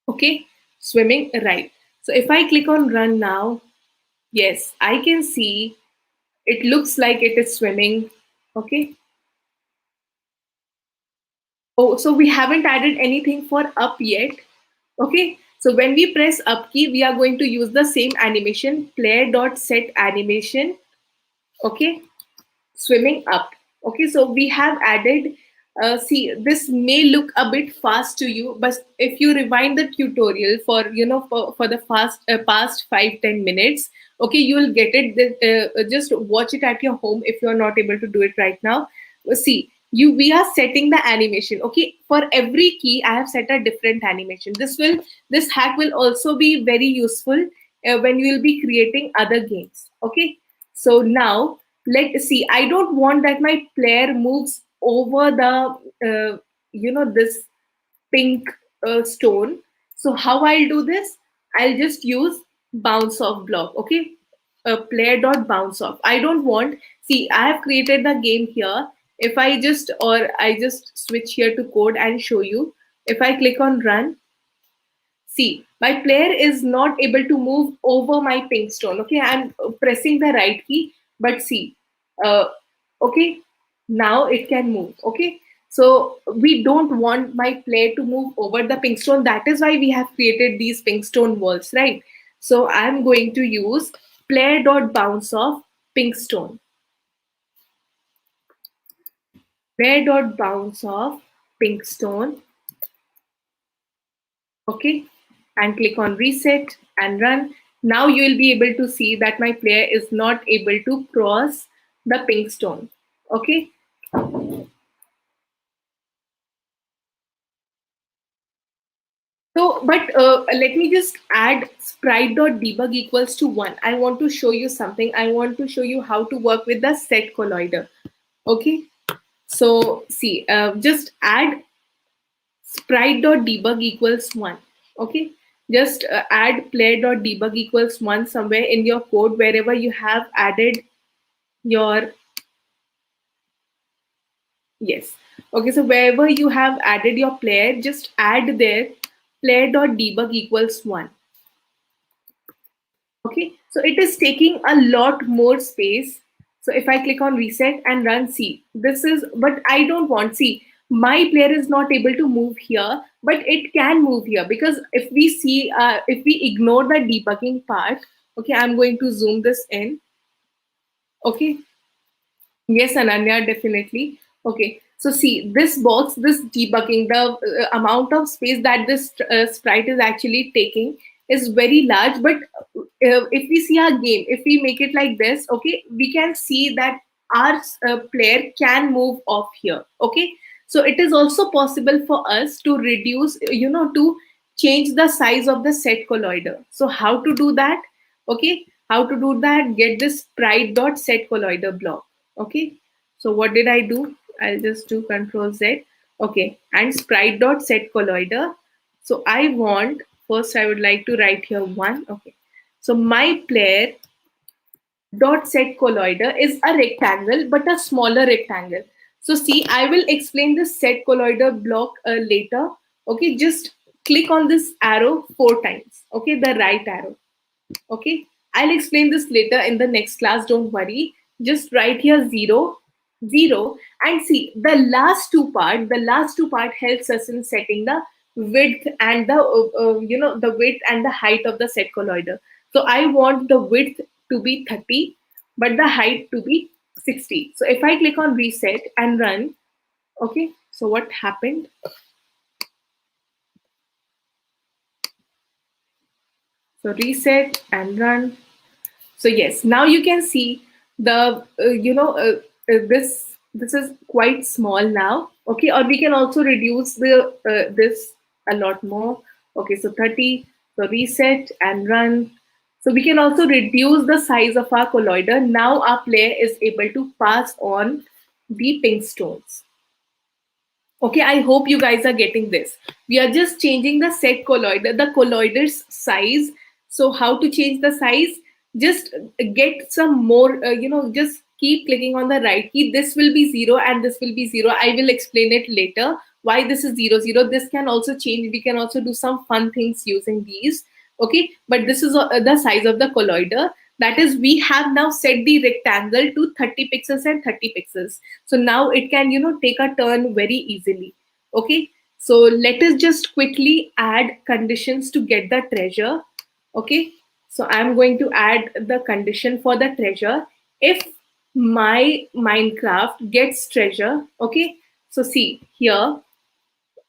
Okay, swimming right. So if I click on run now, yes, I can see it looks like it is swimming. Okay. Oh, so we haven't added anything for up yet. Okay. So when we press up key, we are going to use the same animation, player dot set animation. Okay. Swimming up. Okay, so we have added, see, this may look a bit fast to you, but if you rewind the tutorial for, for the past 5-10 minutes, okay, you will get it. Just watch it at your home if you're not able to do it right now. See, we are setting the animation. Okay, for every key, I have set a different animation. This hack will also be very useful when you will be creating other games. Okay, so now let's see. I don't want that my player moves over the this pink stone. So how I'll do this? I'll just use bounce off block. Okay, player dot bounce off. I don't want. See, I have created the game here. If I just switch here to code and show you. If I click on run, see, my player is not able to move over my pink stone. Okay, I'm pressing the right key, but see, uh, okay, now it can move. Okay, so we don't want my player to move over the pink stone. That is why we have created these pink stone walls, right? So I'm going to use player dot bounce off pink stone. Player dot bounce off pink stone. Okay, and click on reset and run. Now you will be able to see that my player is not able to cross the pink stone. Okay, so but let me just add sprite.debug equals to 1. I want to show you something. I want to show you how to work with the set collider. Okay, so see, just add sprite.debug equals 1. Okay, just add player.debug equals 1 somewhere in your code wherever you have added your, yes. Okay, so wherever you have added your player, just add there player.debug equals 1. Okay, so it is taking a lot more space. So if I click on reset and run, see, this is, but I don't want, see, my player is not able to move here, but it can move here because if we see, if we ignore the debugging part, okay, I'm going to zoom this in. Okay, yes, Ananya, definitely. Okay, so see this box, this debugging, the amount of space that this sprite is actually taking is very large. But if we see our game, if we make it like this, okay, we can see that our player can move off here. Okay, so it is also possible for us to reduce, to change the size of the set collider. So how to do that? Okay, how to do that? Get this sprite dot set collider block. Okay, so what did I do? I'll just do Control Z. Okay, and sprite dot set collider. So I want, first I would like to write here 1. Okay, so my player dot set colloider is a rectangle, but a smaller rectangle. So see, I will explain this set colloider block later. Okay, just click on this arrow 4 times. Okay, the right arrow. Okay, I'll explain this later in the next class. Don't worry. Just write here 0, 0, and see the last two part helps us in setting the width and the the width and the height of the set colloider. So I want the width to be 30, but the height to be 60. So if I click on reset and run, okay, so what happened? So reset and run. So yes, now you can see the this is quite small now. Okay, or we can also reduce the this a lot more. Okay, so 30. So reset and run. So we can also reduce the size of our colloider. Now our player is able to pass on the pink stones. Okay, I hope you guys are getting this. We are just changing the set colloider, the colloider's size. So how to change the size? Just get some more, just keep clicking on the right key. This will be 0 and this will be 0. I will explain it later why this is 0, 0. This can also change. We can also do some fun things using these. Okay, but this is the size of the colloider. That is, we have now set the rectangle to 30 pixels and 30 pixels. So now it can, take a turn very easily. Okay, so let us just quickly add conditions to get the treasure. Okay, so I'm going to add the condition for the treasure. If my Minecraft gets treasure, okay, so see here,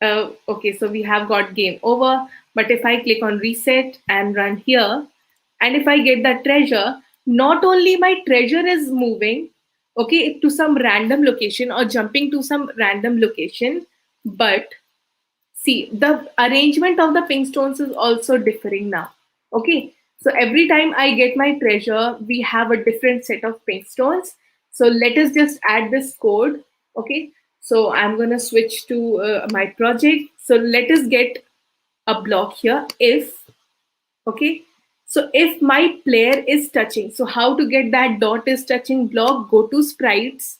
okay, so we have got game over. But if I click on reset and run here, and if I get that treasure, not only my treasure is moving, okay, to some random location or jumping to some random location, but see, the arrangement of the pink stones is also differing now. Okay, so every time I get my treasure, we have a different set of pink stones. So let us just add this code. Okay, so I'm gonna switch to my project. So let us get a block here. If, okay, so if my player is touching, so how to get that dot is touching block? Go to sprites.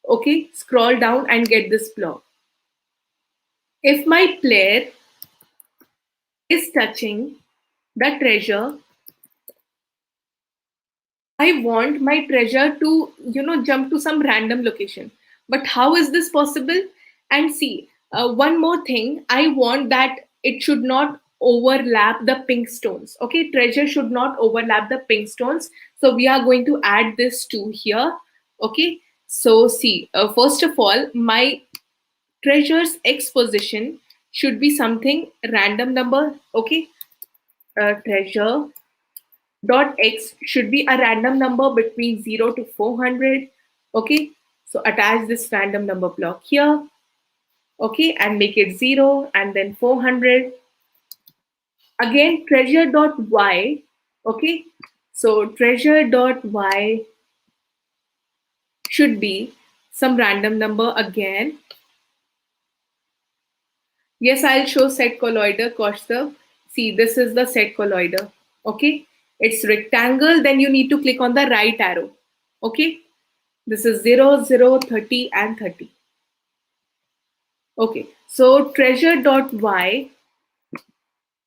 Okay, scroll down and get this block. If my player is touching the treasure, I want my treasure to, jump to some random location. But how is this possible? And see, one more thing, I want that it should not overlap the pink stones. Okay, treasure should not overlap the pink stones. So we are going to add this to here. Okay, so see, first of all, my treasure's X position should be something random number. Okay, treasure dot x should be a random number between 0 to 400. Okay, so attach this random number block here. Okay, and make it 0 and then 400. Again, treasure dot y. Okay, so treasure dot y should be some random number again. Yes, I'll show set colloider, Kaustav. See, this is the set colloider. Okay, it's rectangle. Then you need to click on the right arrow. Okay, this is 0, 0, 30, and 30. Okay, so treasure.y,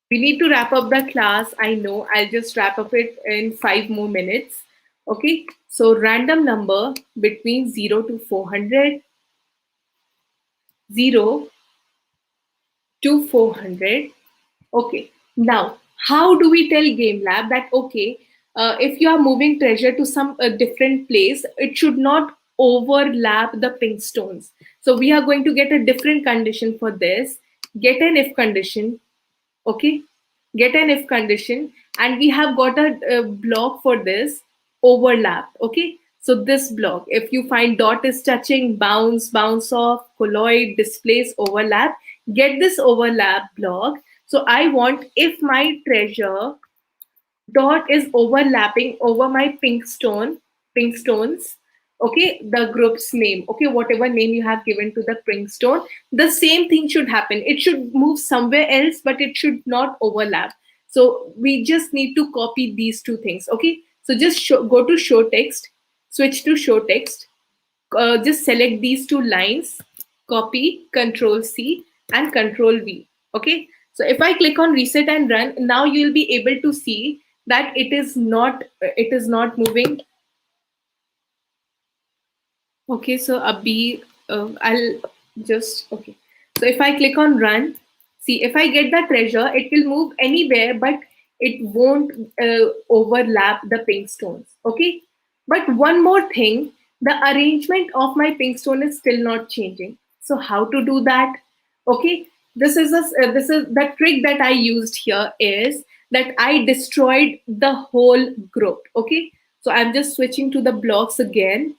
we need to wrap up the class. I know, I'll just wrap up it in 5 more minutes. Okay, so random number between 0 to 400, 0 to 400. Okay, now how do we tell GameLab that, okay, if you are moving treasure to some different place, it should not overlap the pink stones. So we are going to get a different condition for this. Get an if condition. Okay, get an if condition, and we have got a block for this overlap. Okay, so this block, if you find dot is touching, bounce, bounce off, colloid, displace, overlap, get this overlap block. So I want if my treasure dot is overlapping over my pink stones, okay, the group's name, okay, whatever name you have given to the pink stone, the same thing should happen. It should move somewhere else, but it should not overlap. So we just need to copy these two things. Okay, So just go to show text, switch to show text, just select these two lines, copy, Control C and Control V. Okay. So if I click on reset and run, now you will be able to see that it is not moving. Okay, so Abhi, I'll just, okay. So if I click on run, see if I get the treasure, it will move anywhere, but it won't overlap the pink stones. Okay, but one more thing, the arrangement of my pink stone is still not changing. So how to do that? Okay, this is the trick that I used here is that I destroyed the whole group. Okay, so I'm just switching to the blocks again.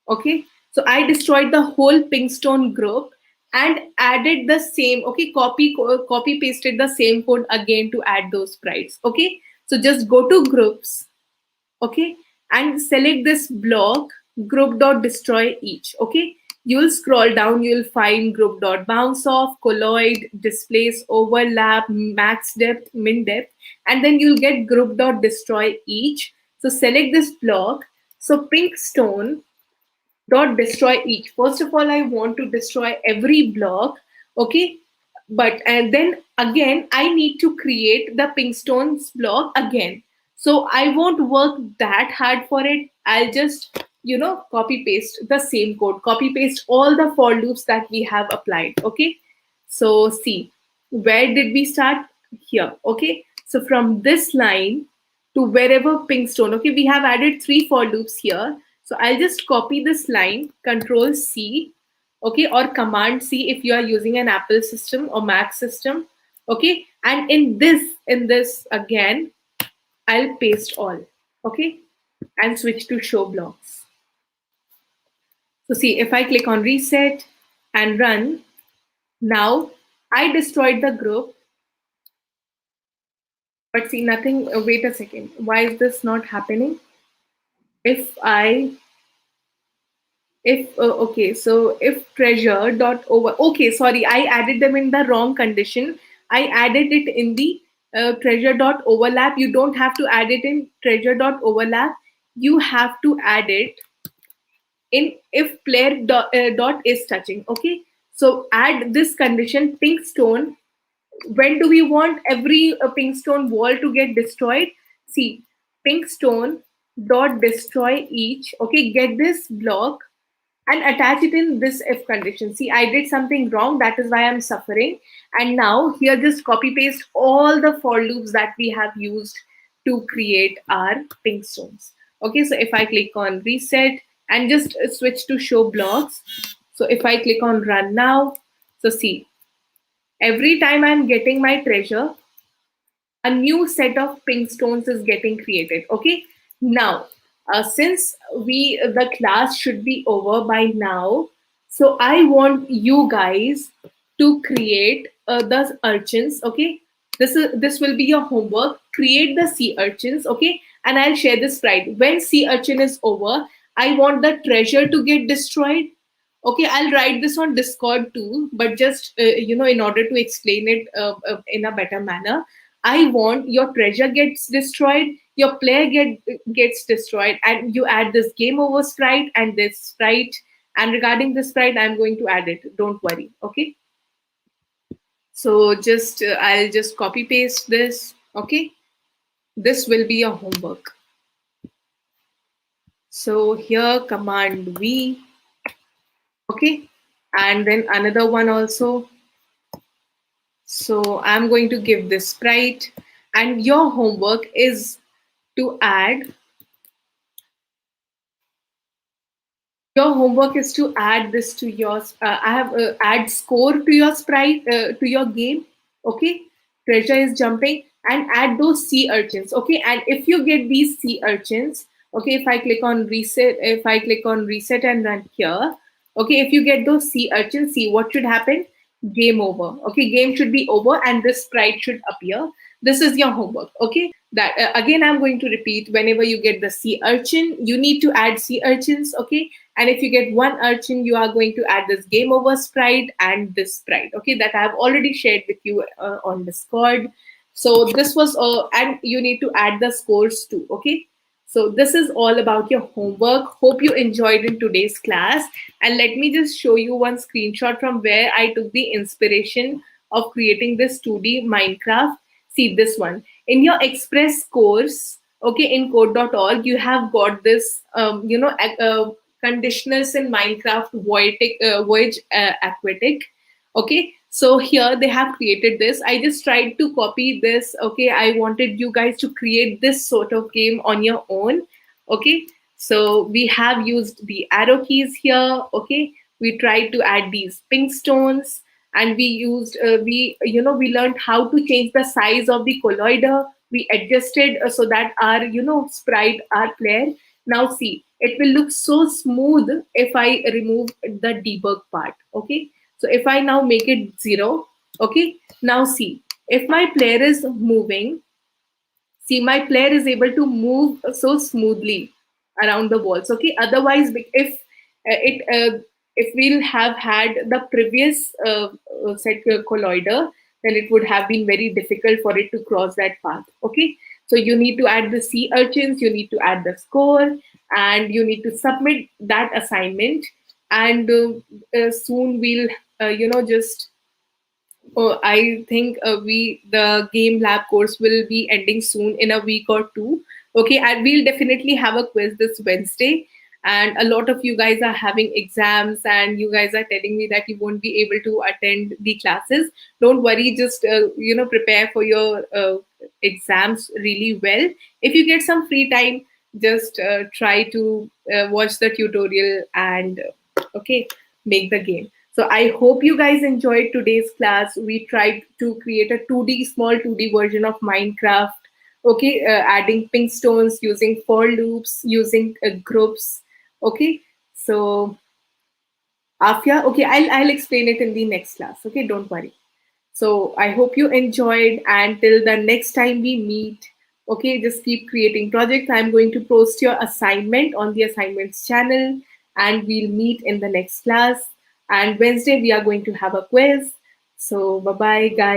Okay, so I destroyed the whole Pinkstone group and added the same, okay, copy pasted the same code again to add those sprites. Okay, so just go to groups, okay, and select this block, group dot destroy each. Okay, you'll scroll down, you'll find group dot bounce off, colloid, displace, overlap, max depth, min depth, and then you'll get group dot destroy each. So select this block. So Pinkstone dot destroy each. First of all, I want to destroy every block, okay? But and then again, I need to create the Pinkstones block again. So I won't work that hard for it. I'll just, copy paste the same code, copy paste all the for loops that we have applied, okay? So see, where did we start? Here, okay? So from this line to wherever Pinkstone, okay, we have added 3 for loops here. So I'll just copy this line, Control C, okay, or Command C if you are using an Apple system or Mac system, okay. And in this again, I'll paste all, okay, and switch to show blocks. So see, if I click on reset and run, now I destroyed the group, but see nothing. Wait a second. Why is this not happening? If I if okay, so if treasure dot over, okay, sorry, I added them in the wrong condition. I added it in the treasure dot overlap. You don't have to add it in treasure dot overlap. You have to add it in if player dot is touching. Okay, so add this condition, pink stone. When do we want every pink stone wall to get destroyed? See, pink stone dot destroy each. Okay, get this block and attach it in this if condition. See, I did something wrong. That is why I'm suffering. And now here, just copy paste all the for loops that we have used to create our pink stones. Okay, so if I click on reset and just switch to show blocks. So if I click on run now, so see, every time I'm getting my treasure, a new set of pink stones is getting created. Okay, now since the class should be over by now, so I want you guys to create the urchins. Okay, this will be your homework. Create the sea urchins. Okay, and I'll share this sprite. When sea urchin is over, I want the treasure to get destroyed. Okay, I'll write this on Discord too, but just in order to explain it in a better manner, I want your treasure gets destroyed, your player gets destroyed, and you add this game over sprite and this sprite. And regarding this sprite, I'm going to add it. Don't worry. Okay. So just I'll just copy paste this. Okay. This will be your homework. So here Command V. Okay. And then another one also. So I'm going to give this sprite, and your homework is to add this to your I have add score to your sprite to your game. Okay, treasure is jumping, and add those sea urchins. Okay, and if you get these sea urchins, okay, if I click on reset and run here, okay, if you get those sea urchins, see what should happen. Game over. Okay, game should be over and this sprite should appear. This is your homework. Okay, that again I'm going to repeat. Whenever you get the sea urchin, you need to add sea urchins. Okay, and if you get one urchin, you are going to add this game over sprite and this sprite. Okay, that I have already shared with you on Discord. So this was and you need to add the scores too. Okay, So this is all about your homework. Hope you enjoyed in today's class. And let me just show you one screenshot from where I took the inspiration of creating this 2D Minecraft. See this one. In your Express course, okay, in code.org, you have got this, conditionals in Minecraft, Voyage, Aquatic. Okay, so here they have created this. I just tried to copy this. Okay, I wanted you guys to create this sort of game on your own. Okay, so we have used the arrow keys here. Okay, we tried to add these pink stones, and we used we learned how to change the size of the colloider. We adjusted so that our sprite, our player, now see, it will look so smooth if I remove the debug part. Okay, so if I now make it 0, okay, now see, if my player is moving, see, my player is able to move so smoothly around the walls. Okay, otherwise, if it if we'll have had the previous set colloider, then it would have been very difficult for it to cross that path. Okay, so you need to add the sea urchins, you need to add the score, and you need to submit that assignment. And soon we'll just I think the game lab course will be ending soon in a week or two. Okay, and we'll definitely have a quiz this Wednesday. And a lot of you guys are having exams, and you guys are telling me that you won't be able to attend the classes. Don't worry, just prepare for your exams really well. If you get some free time, just try to watch the tutorial and okay, make the game. So I hope you guys enjoyed today's class. We tried to create a 2D, small 2D version of Minecraft. Okay, adding pink stones, using for loops, using groups. Okay, so Afia, okay, I'll explain it in the next class. Okay, don't worry. So I hope you enjoyed, and till the next time we meet, okay, just keep creating projects. I'm going to post your assignment on the assignments channel, and we'll meet in the next class. And Wednesday we are going to have a quiz. So bye bye guys.